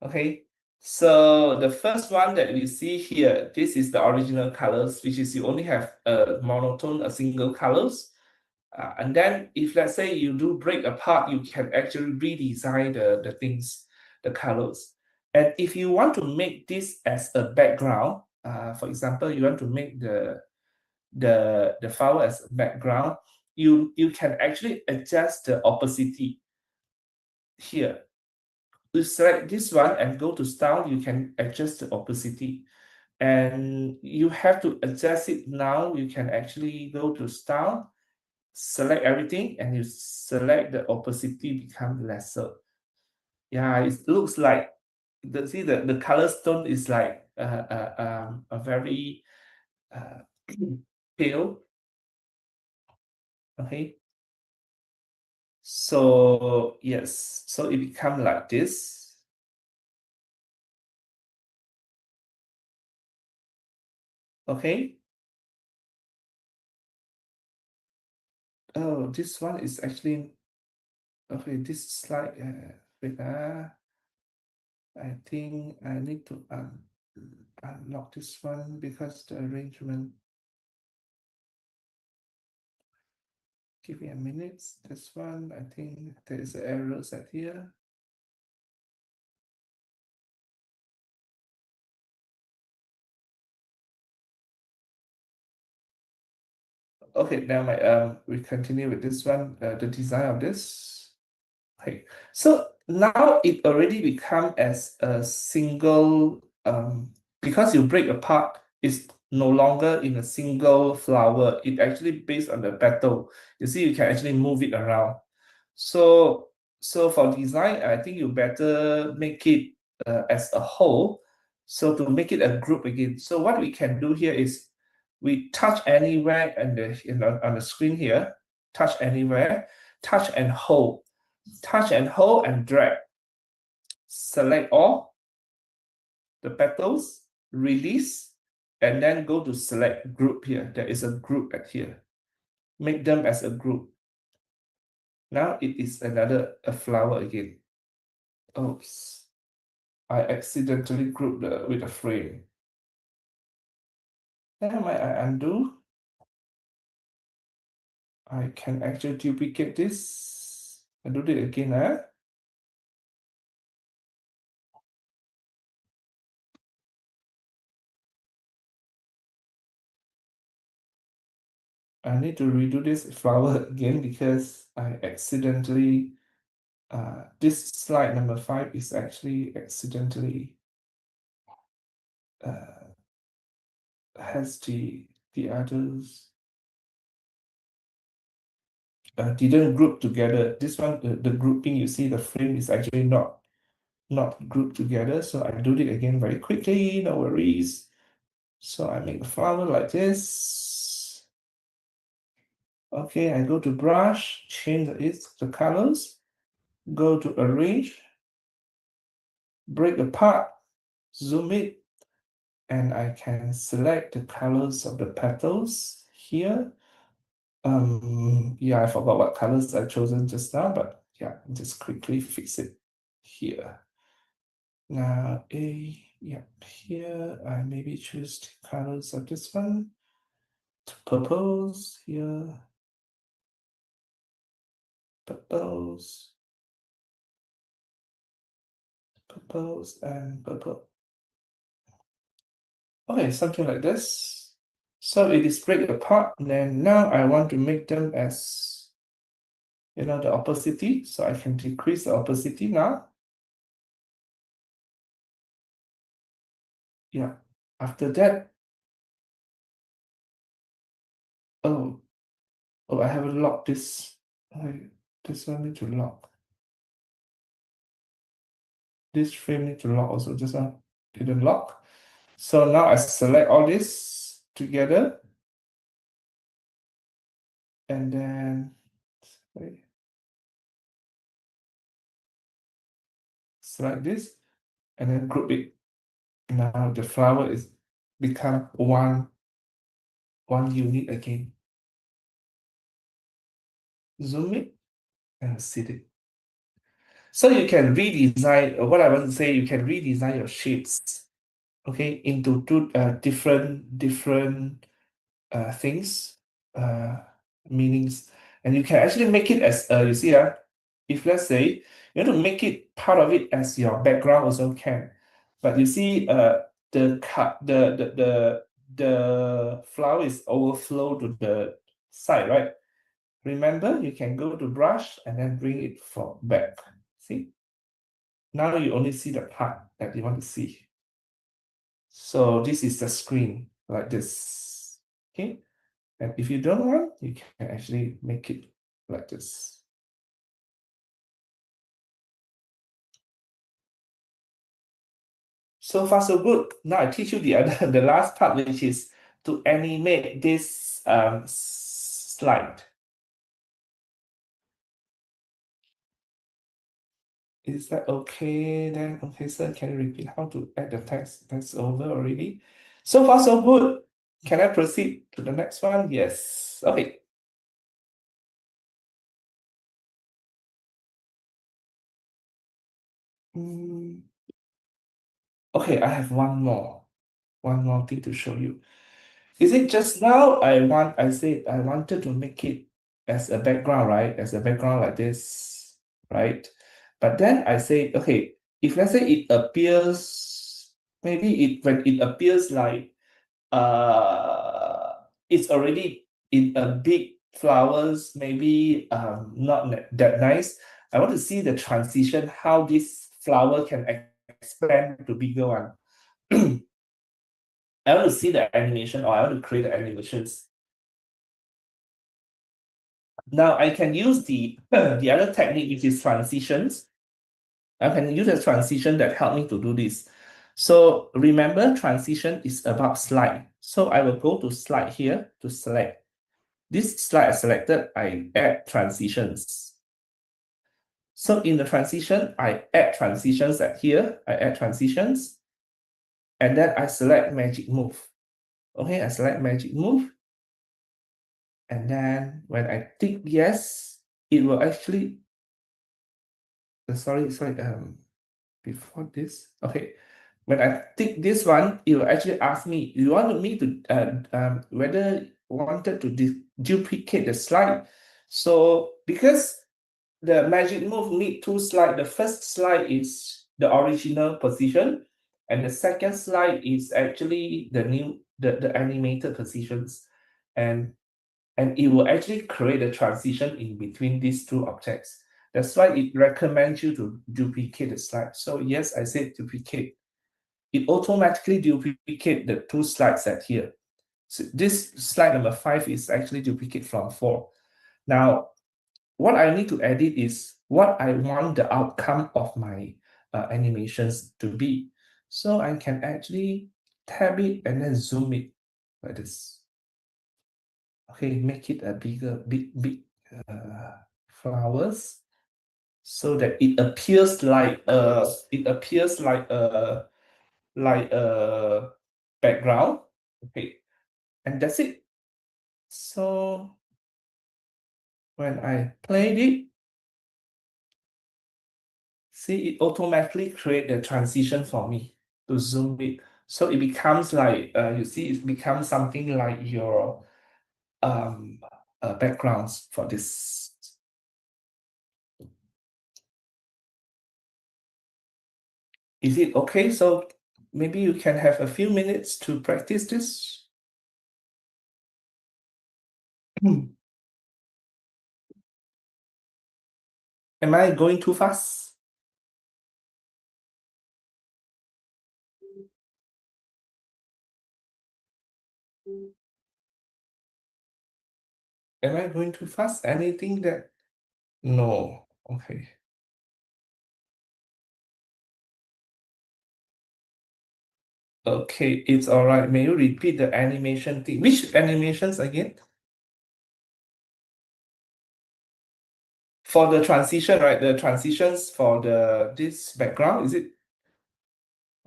Okay, so the first one that we see here, this is the original colors, which is you only have a monotone, a single colors. And then if let's say you do break apart, you can actually redesign the things, the colors. And if you want to make this as a background, for example, you want to make the flower as a background, you can actually adjust the opacity here. You select this one and go to style, you can adjust the opacity. And you have to adjust it now. You can actually go to style, select everything, and you select the opacity become lesser. Yeah, it looks like the color stone is like a very pale. Okay, so yes, so it become like this. Okay. Oh, this one is actually okay. This slide, wait, I think I need to unlock this one because the arrangement. Give me a minute. This one, I think there is an error set here. Okay, now we continue with this one, the design of this. Okay, so now it already become as a single, because you break apart, it's no longer in a single flower. It actually based on the petal. You see, you can actually move it around. So for design, I think you better make it as a whole. So to make it a group again. So what we can do here is we touch anywhere and on the screen here, touch anywhere, touch and hold and drag. Select all the petals, release, and then go to select group here. There is a group at here. Make them as a group. Now it is a flower again. Oops. I accidentally grouped with a frame. Then when I undo, I can actually duplicate this. I do it again. I need to redo this flower again because I accidentally, this slide number 5 is actually accidentally has the others didn't group together. This one, the grouping, you see the frame is actually not grouped together. So I do it again very quickly, no worries. So I make a flower like this. Okay, I go to brush, change the colors, go to arrange, break apart, zoom it, and I can select the colors of the petals here. Yeah, I forgot what colors I've chosen just now, but yeah, just quickly fix it here. Now, yeah, here I maybe choose the colors of this one. Purples here. Purples. Purples and purple. Okay, something like this. So it is break apart, and then now I want to make them as, the opacity. So I can decrease the opacity now. Yeah. After that, oh, I haven't locked this. This one need to lock. This frame need to lock also. This one didn't lock. So now I select all this together. And then select this and then group it. Now the flower is become one unit again. Zoom it and see it. So you can redesign, what I want to say, you can redesign your shapes, okay, into two different things, meanings, and you can actually make it as you see, if let's say you want to make it part of it as your background also can, but you see, the flower is overflow to the side, right? Remember, you can go to brush and then bring it from back. See? Now you only see the part that you want to see. So this is the screen like this. Okay. And if you don't want, you can actually make it like this. So far, so good. Now I teach you the last part, which is to animate this slide. Is that okay? Then, okay, sir, can you repeat how to add the text? That's over already. So far, so good. Can I proceed to the next one? Yes. Okay. Okay, I have one more thing to show you. Is it just now I said I wanted to make it as a background, right? As a background like this, right? But then I say, okay, if let's say it appears, maybe when it appears like it's already in a big flowers, maybe not that nice. I want to see the transition, how this flower can expand to bigger one. I want to see the animation, or I want to create the animations. Now I can use the other technique, which is transitions. I can use a transition that help me to do this. So remember, transition is about slide. So I will go to slide here to select. This slide I selected, I add transitions. So in the transition, I add transitions at here. I add transitions. And then I select magic move. Okay, I select magic move. And then when I tick yes, it will actually, sorry, before this, okay. when I tick this one, it will actually ask me, you want me to whether wanted to duplicate the slide. So because the magic move need 2 slides, the first slide is the original position, and the second slide is actually the animated positions, and it will actually create a transition in between these 2 objects. That's why it recommends you to duplicate the slide. So yes, I said duplicate. It automatically duplicate the 2 slides at here. So this slide number 5 is actually duplicate from 4. Now, what I need to edit is what I want the outcome of my animations to be. So I can actually tab it and then zoom it like this. Okay, make it a bigger, big flowers, so that it appears like a background. Okay, and that's it. So when I played it, see, it automatically create the transition for me to zoom it. So it becomes like, you see, it becomes something like your backgrounds for this. Is it okay? So maybe you can have a few minutes to practice this. Am I going too fast? Am I going too fast? Anything that... No. Okay. Okay, it's all right. May you repeat the animation thing? Which animations again? For the transition, right? The transitions for this background, is it?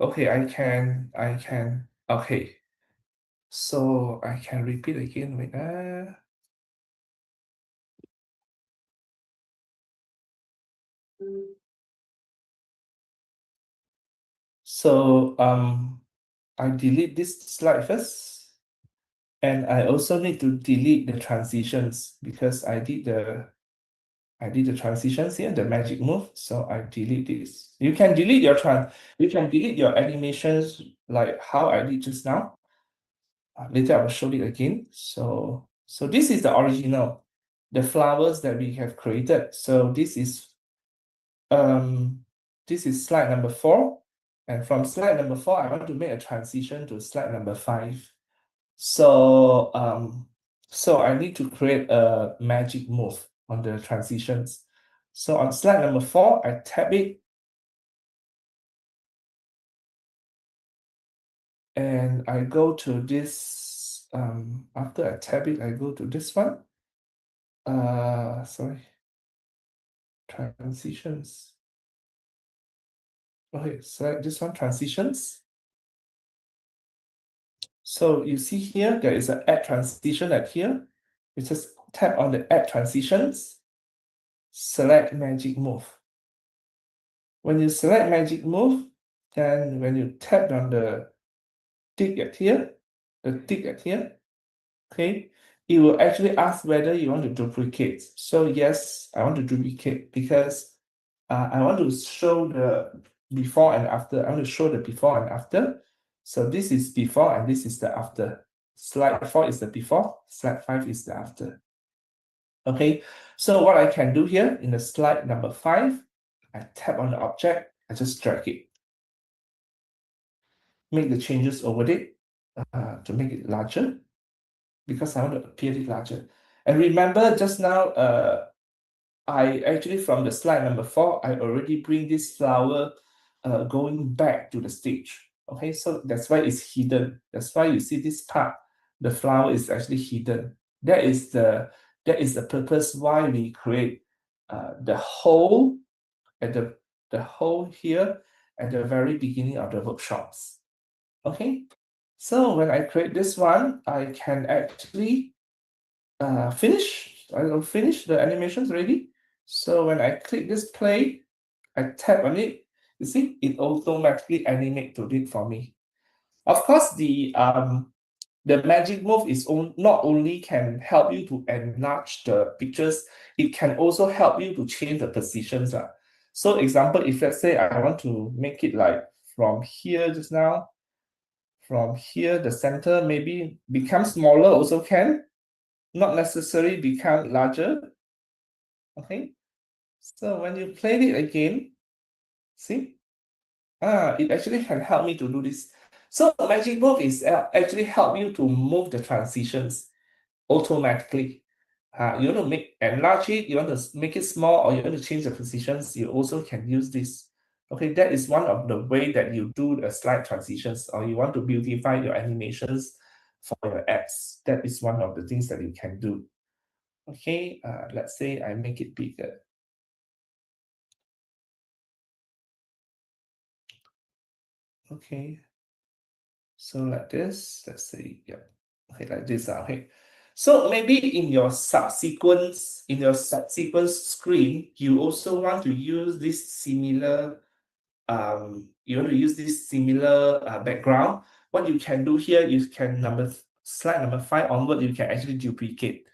Okay, I can. Okay. So I can repeat again. Wait. So I delete this slide first, and I also need to delete the transitions because I did the transitions here, the magic move. So I delete this. You can delete your animations like how I did just now. Later I will show it again. So this is the original, the flowers that we have created. So this is slide number 4, and from slide number 4 I want to make a transition to slide number 5. So I need to create a magic move on the transitions. So on slide number 4, I tap it, and I go to this. After I tap it, I go to this one. Sorry, transitions. Okay, select this one, transitions. So you see here, there is an add transition at here. You just tap on the add transitions, select magic move. When you select magic move, then when you tap on the tick at here, okay, it will actually ask whether you want to duplicate. So yes, I want to duplicate because I want to show the before and after. I want to show the before and after. So this is before and this is the after. Slide 4 is the before, slide 5 is the after. Okay, so what I can do here in the slide number 5, I tap on the object, I just drag it. Make the changes over it to make it larger, because I want to appear it larger. And remember just now, I actually from the slide number 4, I already bring this flower going back to the stage. Okay, so that's why it's hidden. That's why you see this part, the flower is actually hidden. That is the purpose why we create the hole at the hole here at the very beginning of the workshops. Okay, so when I create this one, I can actually finish. I will finish the animations already. So when I click this play, I tap on it, You see, it automatically animate to it for me. Of course, the magic move is not only can help you to enlarge the pictures, it can also help you to change the positions. So example, if let's say I want to make it like from here just now, from here, the center maybe become smaller also can, not necessarily become larger. Okay, so when you play it again, see, it actually can help me to do this. So magic move is actually help you to move the transitions automatically. You want to enlarge it, you want to make it small, or you want to change the positions, you also can use this. Okay, that is one of the way that you do the slide transitions, or you want to beautify your animations for your apps. That is one of the things that you can do. Okay, let's say I make it bigger. Okay, so like this, let's say, yeah, okay, like this. Okay, so maybe in your subsequent screen, you also want to use this similar background. What you can do here, you can slide number 5 onward, you can actually duplicate.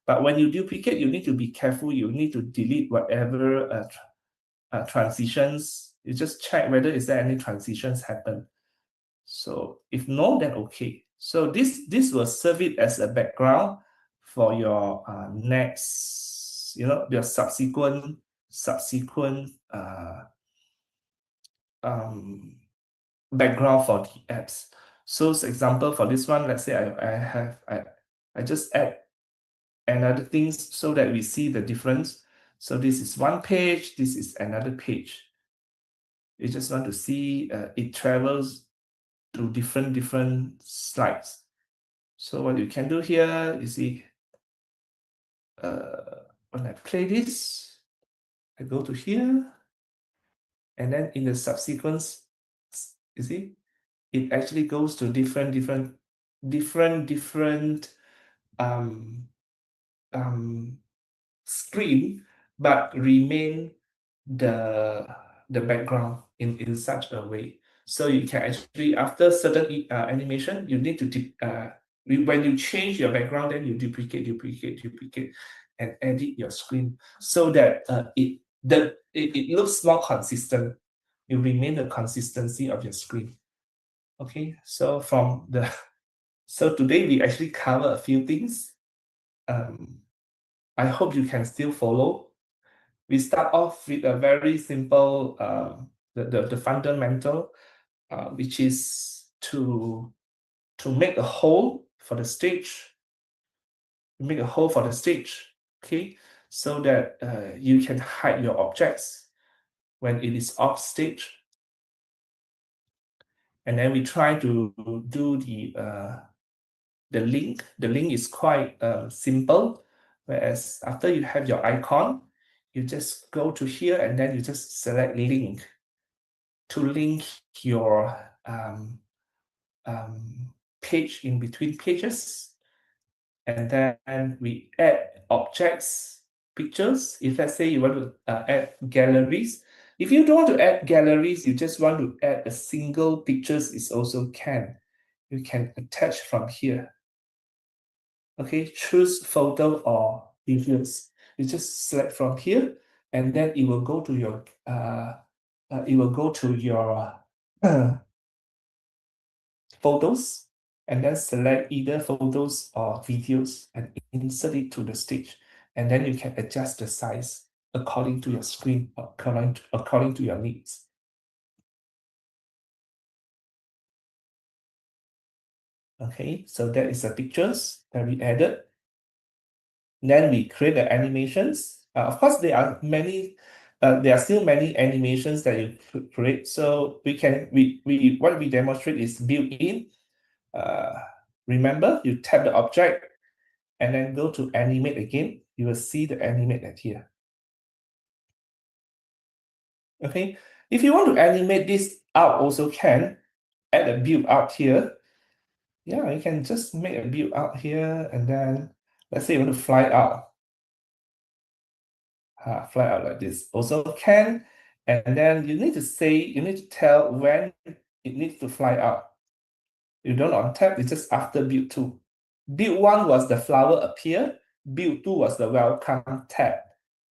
But when you duplicate, you need to be careful. You need to delete whatever transitions. You just check whether is there any transitions happen. So if no, then okay. So this will serve it as a background for your next, your subsequent background for the apps. So for example, for this one, let's say I just add another things so that we see the difference. So this is one page, this is another page. You just want to see it travels to different slides. So what you can do here, you see, when I play this, I go to here, and then in the subsequence, you see, it actually goes to different screen, but remain the background in such a way. So you can actually, after certain animation, you need to when you change your background, then you duplicate, and edit your screen so that it looks more consistent. You remain the consistency of your screen. Okay, so so today we actually cover a few things. I hope you can still follow. We start off with a very simple, the fundamental, which is to make a hole for the stage. Okay, so that you can hide your objects when it is off stage. And then we try to do the link. The link is quite simple, whereas after you have your icon, you just go to here and then you just select link to link your page in between pages. And then we add objects, pictures. If let's say you want to add galleries. If you don't want to add galleries, you just want to add a single pictures, it also can. You can attach from here. Okay, choose photo or videos. You just select from here, and then it will go to your photos, and then select either photos or videos and insert it to the stage. And then you can adjust the size according to your screen, according to your needs. Okay, so that is the pictures that we added. Then we create the animations. Of course, there are still many animations that you could create. So what we demonstrate is built-in. Remember, you tap the object and then go to animate again. You will see the animate at here. Okay, if you want to animate this out, also can add a build out here. Yeah, you can just make a build out here, and then let's say you want to fly out. Fly out like this also can, And then you need to tell when it needs to fly out. You don't on tab, it's just after build 2. Build 1 was the flower appear, build 2 was the welcome tab.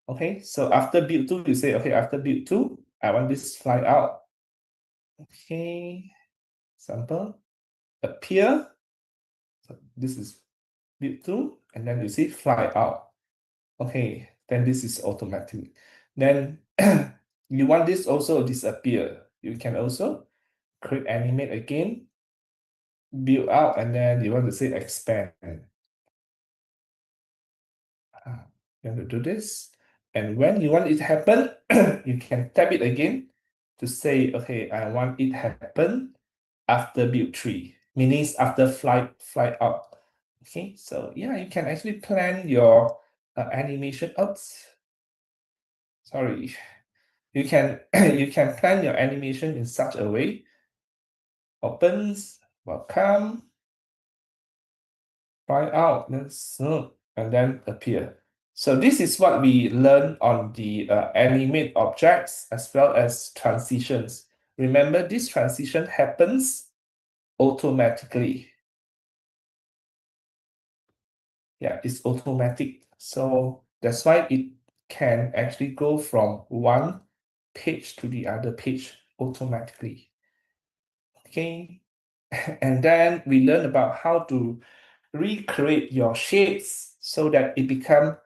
Okay, so after build 2, you say, okay, after build 2, I want this fly out. Okay, example, appear. So this is build 2, and then you see fly out. Okay, then this is automatic. Then you want this also disappear. You can also create animate again, build out, and then you want to say expand. You want to do this. And when you want it to happen, you can tap it again to say, okay, I want it happen after build 3, meaning after flight out. Okay, so yeah, you can actually plan your animation. Oops, sorry. You can you can plan your animation in such a way. Opens, welcome, fly out, and then appear. So this is what we learned on the animate objects as well as transitions. Remember, this transition happens automatically. Yeah, it's automatic. So that's why it can actually go from one page to the other page automatically. Okay, and then we learn about how to recreate your shapes so that it become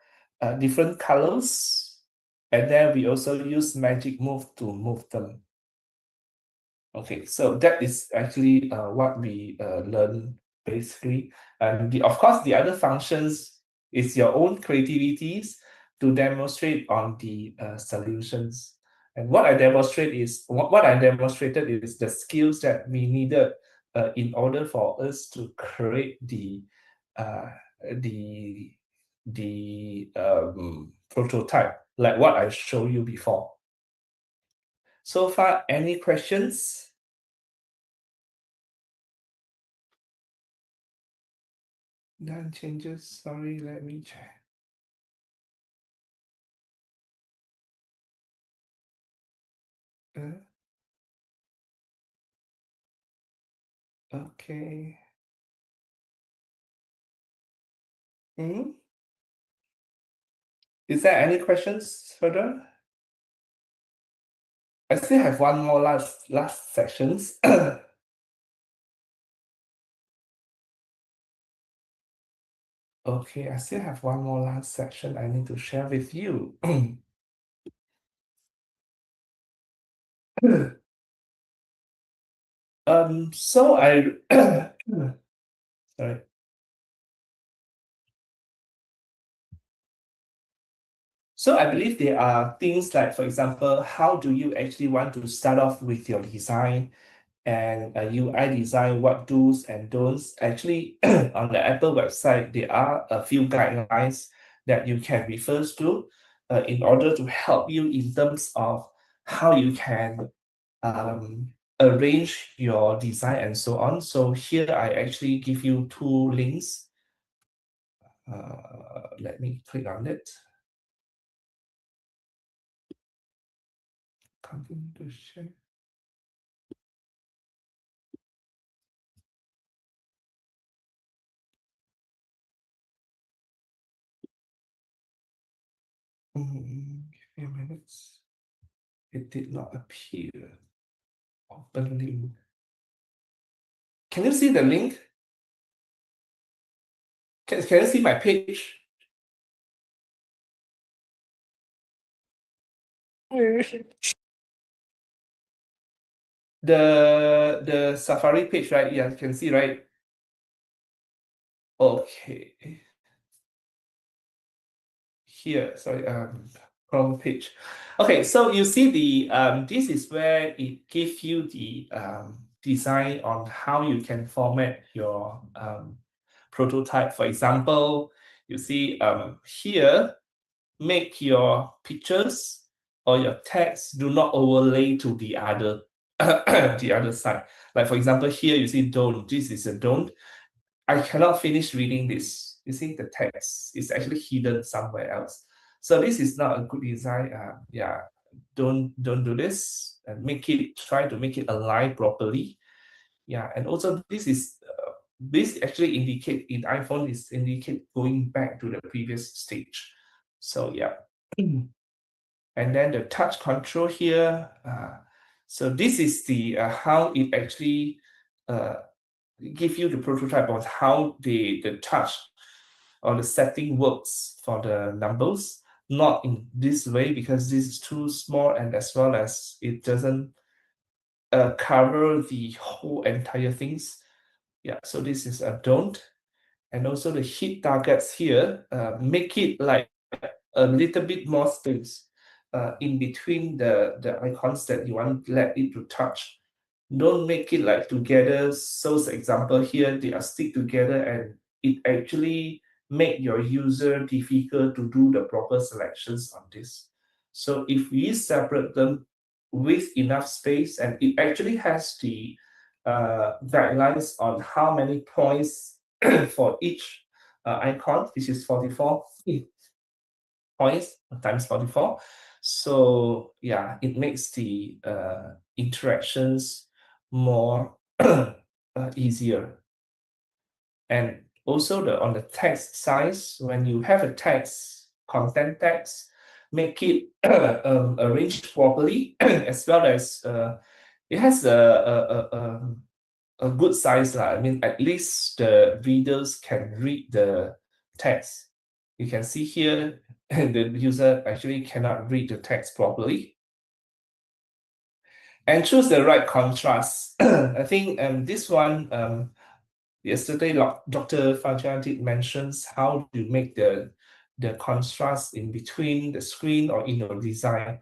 different colors, and then we also use magic move to move them. Okay, so that is actually what we learn basically, and of course the other functions is your own creativities to demonstrate on the solutions. And what I demonstrated is the skills that we needed in order for us to create the the prototype, like what I showed you before. So far, any questions? Done changes. Sorry, let me check. Okay. Is there any questions further? I still have one more last sections. Okay, I still have one more last section I need to share with you. So I sorry. So I believe there are things like, for example, how do you actually want to start off with your design and UI design, what do's and don'ts. Actually, on the Apple website, there are a few guidelines that you can refer to in order to help you in terms of how you can arrange your design and so on. So here I actually give you 2 links. Let me click on it. Continue to share. Give me a minute. It did not appear. Open link. Can you see the link? Can you see my page? The Safari page, right? Yeah, you can see, right? Okay. Here, sorry, Chrome page. Okay, so you see the this is where it gives you the design on how you can format your prototype. For example, you see here, make your pictures or your text do not overlay to the other the other side. Like for example, here you see don't. This is a don't. I cannot finish reading this. You see the text is actually hidden somewhere else. So this is not a good design. Yeah, don't do this, and try to make it align properly. Yeah, and also this actually indicate in iPhone is indicate going back to the previous stage. So yeah. And then the touch control here. So this is the how it actually give you the prototype of how the touch or the setting works for the numbers. Not in this way, because this is too small, and as well as it doesn't cover the whole entire things. Yeah, so this is a don't. And also the hit targets here, make it like a little bit more space in between the icons that you want to let it to touch. Don't make it like together. So for example here, they are stick together, and it actually make your user difficult to do the proper selections on this. So if we separate them with enough space, and it actually has the guidelines on how many points for each icon, which is 44 points times 44. So yeah, it makes the interactions more easier. And also on the text size, when you have a text, content text, make it arranged properly, as well as it has a good size. I mean, at least the readers can read the text. You can see here, the user actually cannot read the text properly. And choose the right contrast. I think this one, yesterday, Dr. Fatimah mentions how to make the contrast in between the screen or in your design.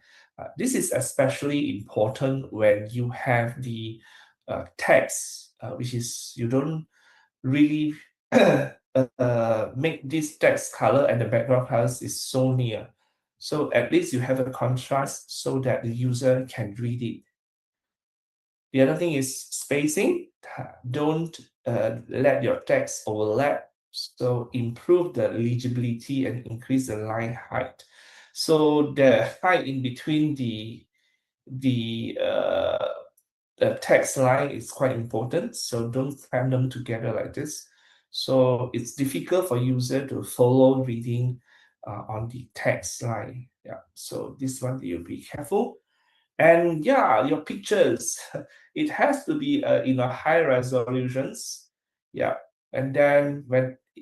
This is especially important when you have the text, which is you don't really make this text color and the background colors is so near. So at least you have a contrast so that the user can read it. The other thing is spacing. Don't let your text overlap. So improve the legibility and increase the line height. So the height in between the text line is quite important. So don't cram them together like this. So it's difficult for user to follow reading on the text line. Yeah. So this one you'll be careful. And yeah, your pictures, it has to be in a high resolutions. Yeah. And then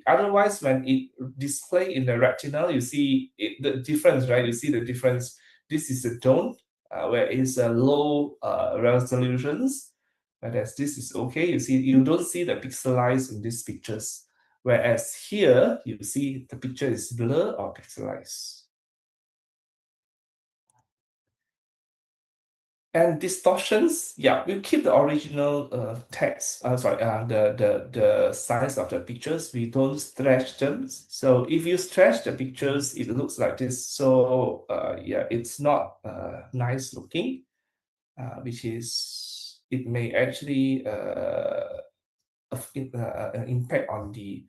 otherwise when it display in the retina, you see the difference, right? You see the difference. This is a don't, where it's a low resolutions, whereas this is okay. You see, you don't see the pixelized in these pictures. Whereas here, you see the picture is blur or pixelized. And distortions, yeah, we keep the original text. The size of the pictures. We don't stretch them. So if you stretch the pictures, it looks like this. So yeah, it's not nice looking, which is it may actually impact on the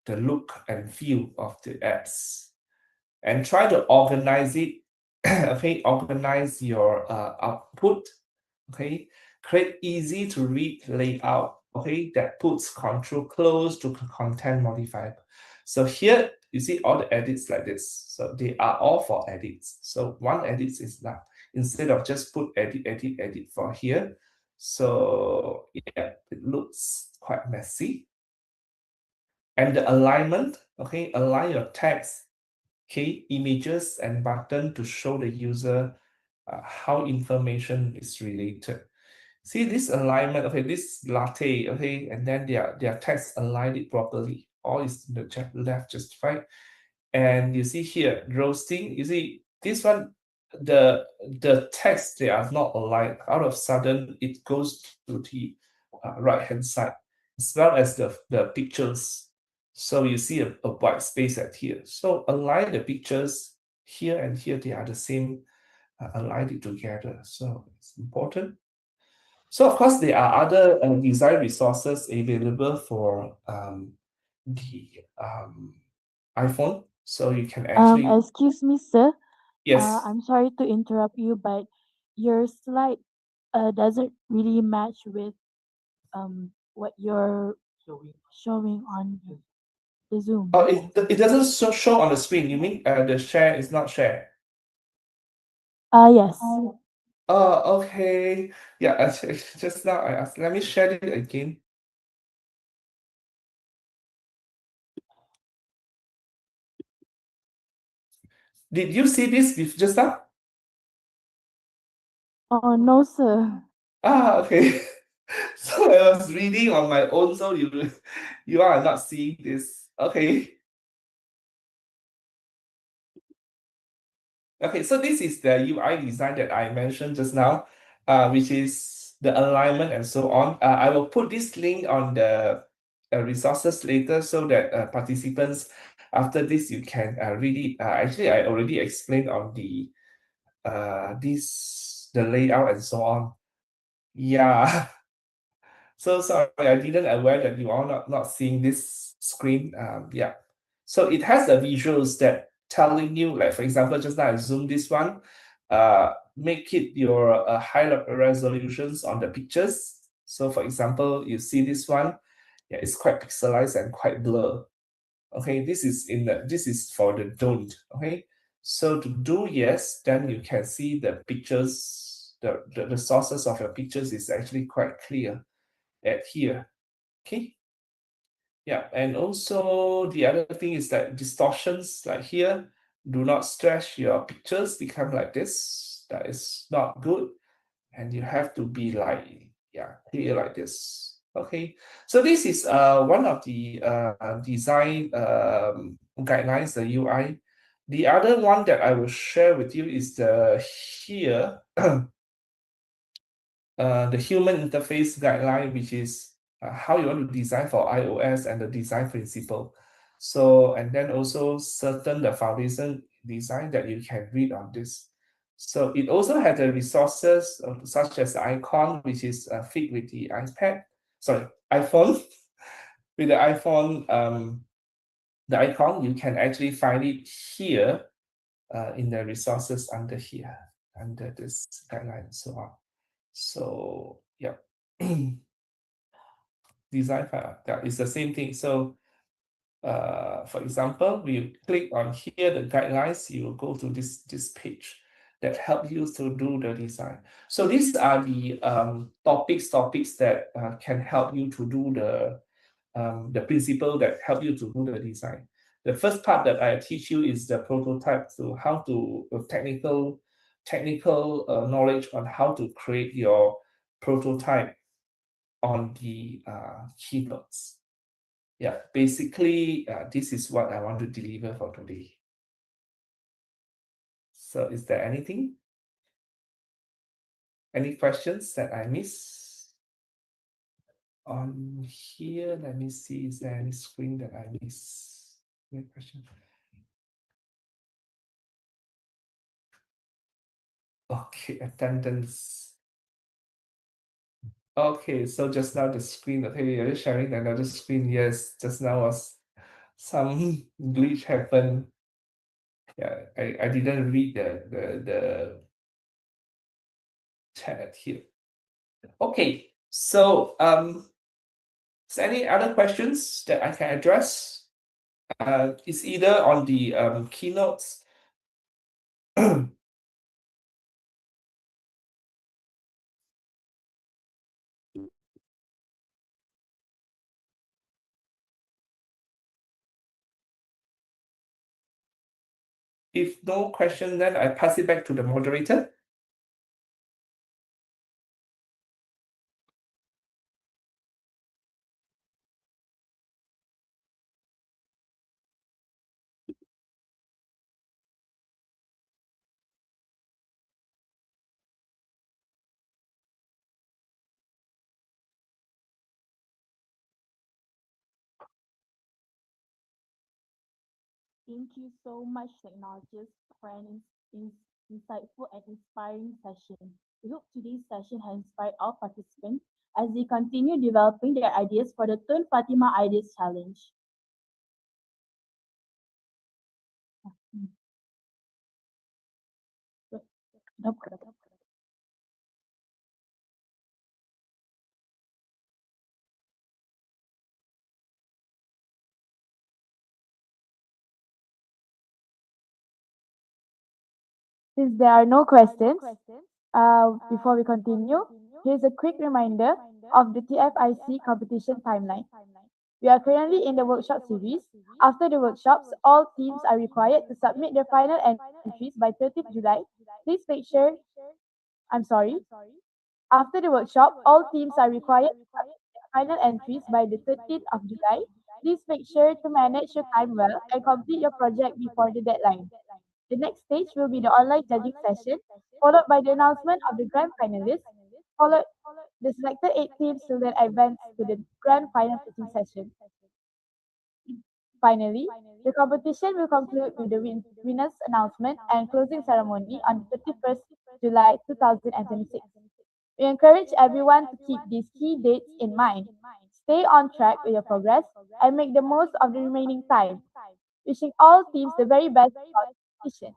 look and feel of the apps. And try to organize it. Okay, organize your output. Okay, create easy to read layout. Okay, that puts control close to content modifier. So here you see all the edits like this. So they are all for edits. So one edit is that instead of just put edit for here. So yeah, it looks quite messy. And the alignment, okay, align your text, okay, images and button to show the user how information is related. See this alignment, okay, this latte, okay, and then their text aligned it properly. All is the left justified. And you see here, roasting, you see this one, the text, they are not aligned. Out of sudden, it goes to the right hand side, as well as the pictures. So you see a white space at here. So align the pictures here and here, they are the same, align it together. So it's important. So of course, there are other design resources available for the iPhone. So you can actually, Excuse me, sir. yes. I'm sorry to interrupt you, but your slide doesn't really match with what you're showing on the Zoom. Oh, it doesn't show on the screen. You mean the share is not shared? Yes. Oh, okay. Yeah, just now I asked. Let me share it again. Did you see this just now? Oh no, sir. Ah, okay. So I was reading on my own, so you are not seeing this. Okay. Okay, so this is the UI design that I mentioned just now, which is the alignment and so on. I will put this link on the resources later so that participants, after this, you can read it. Actually, I already explained on the the layout and so on. Yeah. So sorry, I didn't aware that you are not seeing this screen. Yeah. So it has the visuals that telling you, like for example, just now I zoom this one, make it your high resolutions on the pictures. So for example, you see this one, yeah, it's quite pixelized and quite blur. Okay, this is for the don't. Okay, so to do yes, then you can see the pictures, the sources of your pictures is actually quite clear at here. Okay. Yeah, and also the other thing is that distortions like here, do not stretch your pictures become like this. That is not good. And you have to be like, yeah, clear like this. Okay. So this is one of the design guidelines, the UI. The other one that I will share with you is the here the human interface guideline, which is how you want to design for iOS and the design principle. So, and then also certain the foundation design that you can read on this. So it also has the resources such as the icon, which is fit with the iPad, sorry, iPhone. With the iPhone, the icon, you can actually find it here in the resources under here, under this guideline and so on. So yeah, design file, that is the same thing. So for example, we click on here, the guidelines, you will go to this page that help you to do the design. So these are the topics that can help you to do the principle that help you to do the design. The first part that I teach you is the prototype, so how to technical knowledge on how to create your prototype on the keynotes. Yeah, basically, this is what I want to deliver for today. So is there anything? Any questions that I miss? On here, let me see, is there any screen that I miss? Any question? Okay, attendance. Okay, so just now the screen, okay, you're sharing another screen. Yes, just now was some glitch happened. Yeah, I didn't read the chat here. Okay, so is any other questions that I can address? It's either on the keynotes. If no question, then I pass it back to the moderator. Thank you so much, technologists, for an insightful and inspiring session. We hope today's session has inspired all participants as they continue developing their ideas for the Tun Fatimah Ideas Challenge. Since there are no questions, before we continue, here's a quick reminder of the TFIC competition timeline. We are currently in the workshop series. After the workshops, all teams are required to submit their final entries by 30th July. Please make sure, I'm sorry, after the workshop, all teams are required to submit their final entries by the 13th of July. Please make sure to manage your time well and complete your project before the deadline. The next stage will be the online judging session, followed by the announcement of the grand finalists, followed the selected 8 teams will then advance to the grand final pitching session. Finally, the competition will conclude with the winners announcement and closing ceremony on 31st July 2026. We encourage everyone to keep these key dates in mind. Stay on track with your progress and make the most of the remaining time. Wishing all teams the very best for the competition.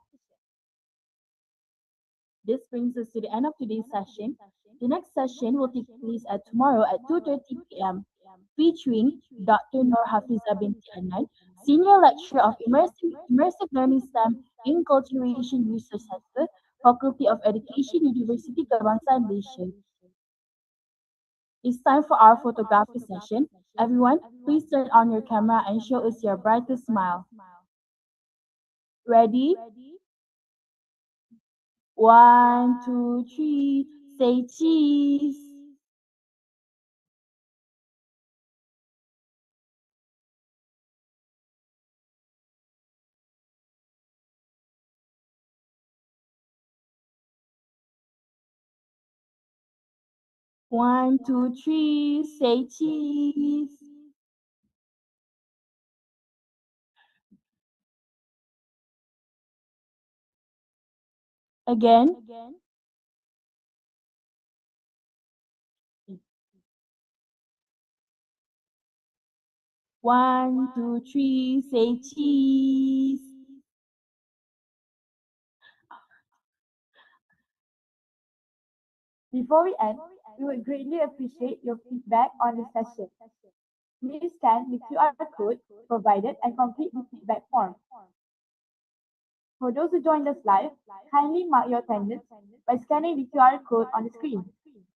This brings us to the end of today's session. The next session will take place tomorrow at 2:30 p.m. featuring Dr. Nur Hafiza binti Anan, Senior Lecturer of Immersive Learning STEM Inculturation Research Center, Faculty of Education, University Kebangsaan Malaysia. It's time for our photography session. Everyone, please turn on your camera and show us your brightest smile. Ready? 1, 2, 3, say cheese. One, two, three, say cheese. Again. 1, 2, 3, say cheese. Before we end, we would greatly appreciate your feedback on the session. Please scan the QR code provided and complete the feedback form. For those who joined us live, kindly mark your attendance by scanning the QR code on the screen.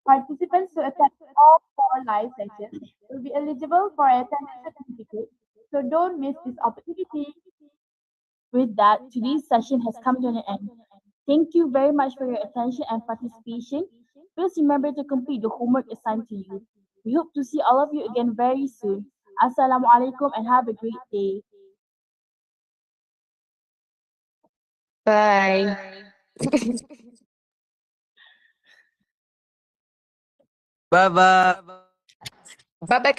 Participants who attend all 4 live sessions will be eligible for an attendance certificate, so don't miss this opportunity. With that, today's session has come to an end. Thank you very much for your attention and participation. Please remember to complete the homework assigned to you. We hope to see all of you again very soon. Assalamualaikum and have a great day. Bye. Bye bye. Bye bye.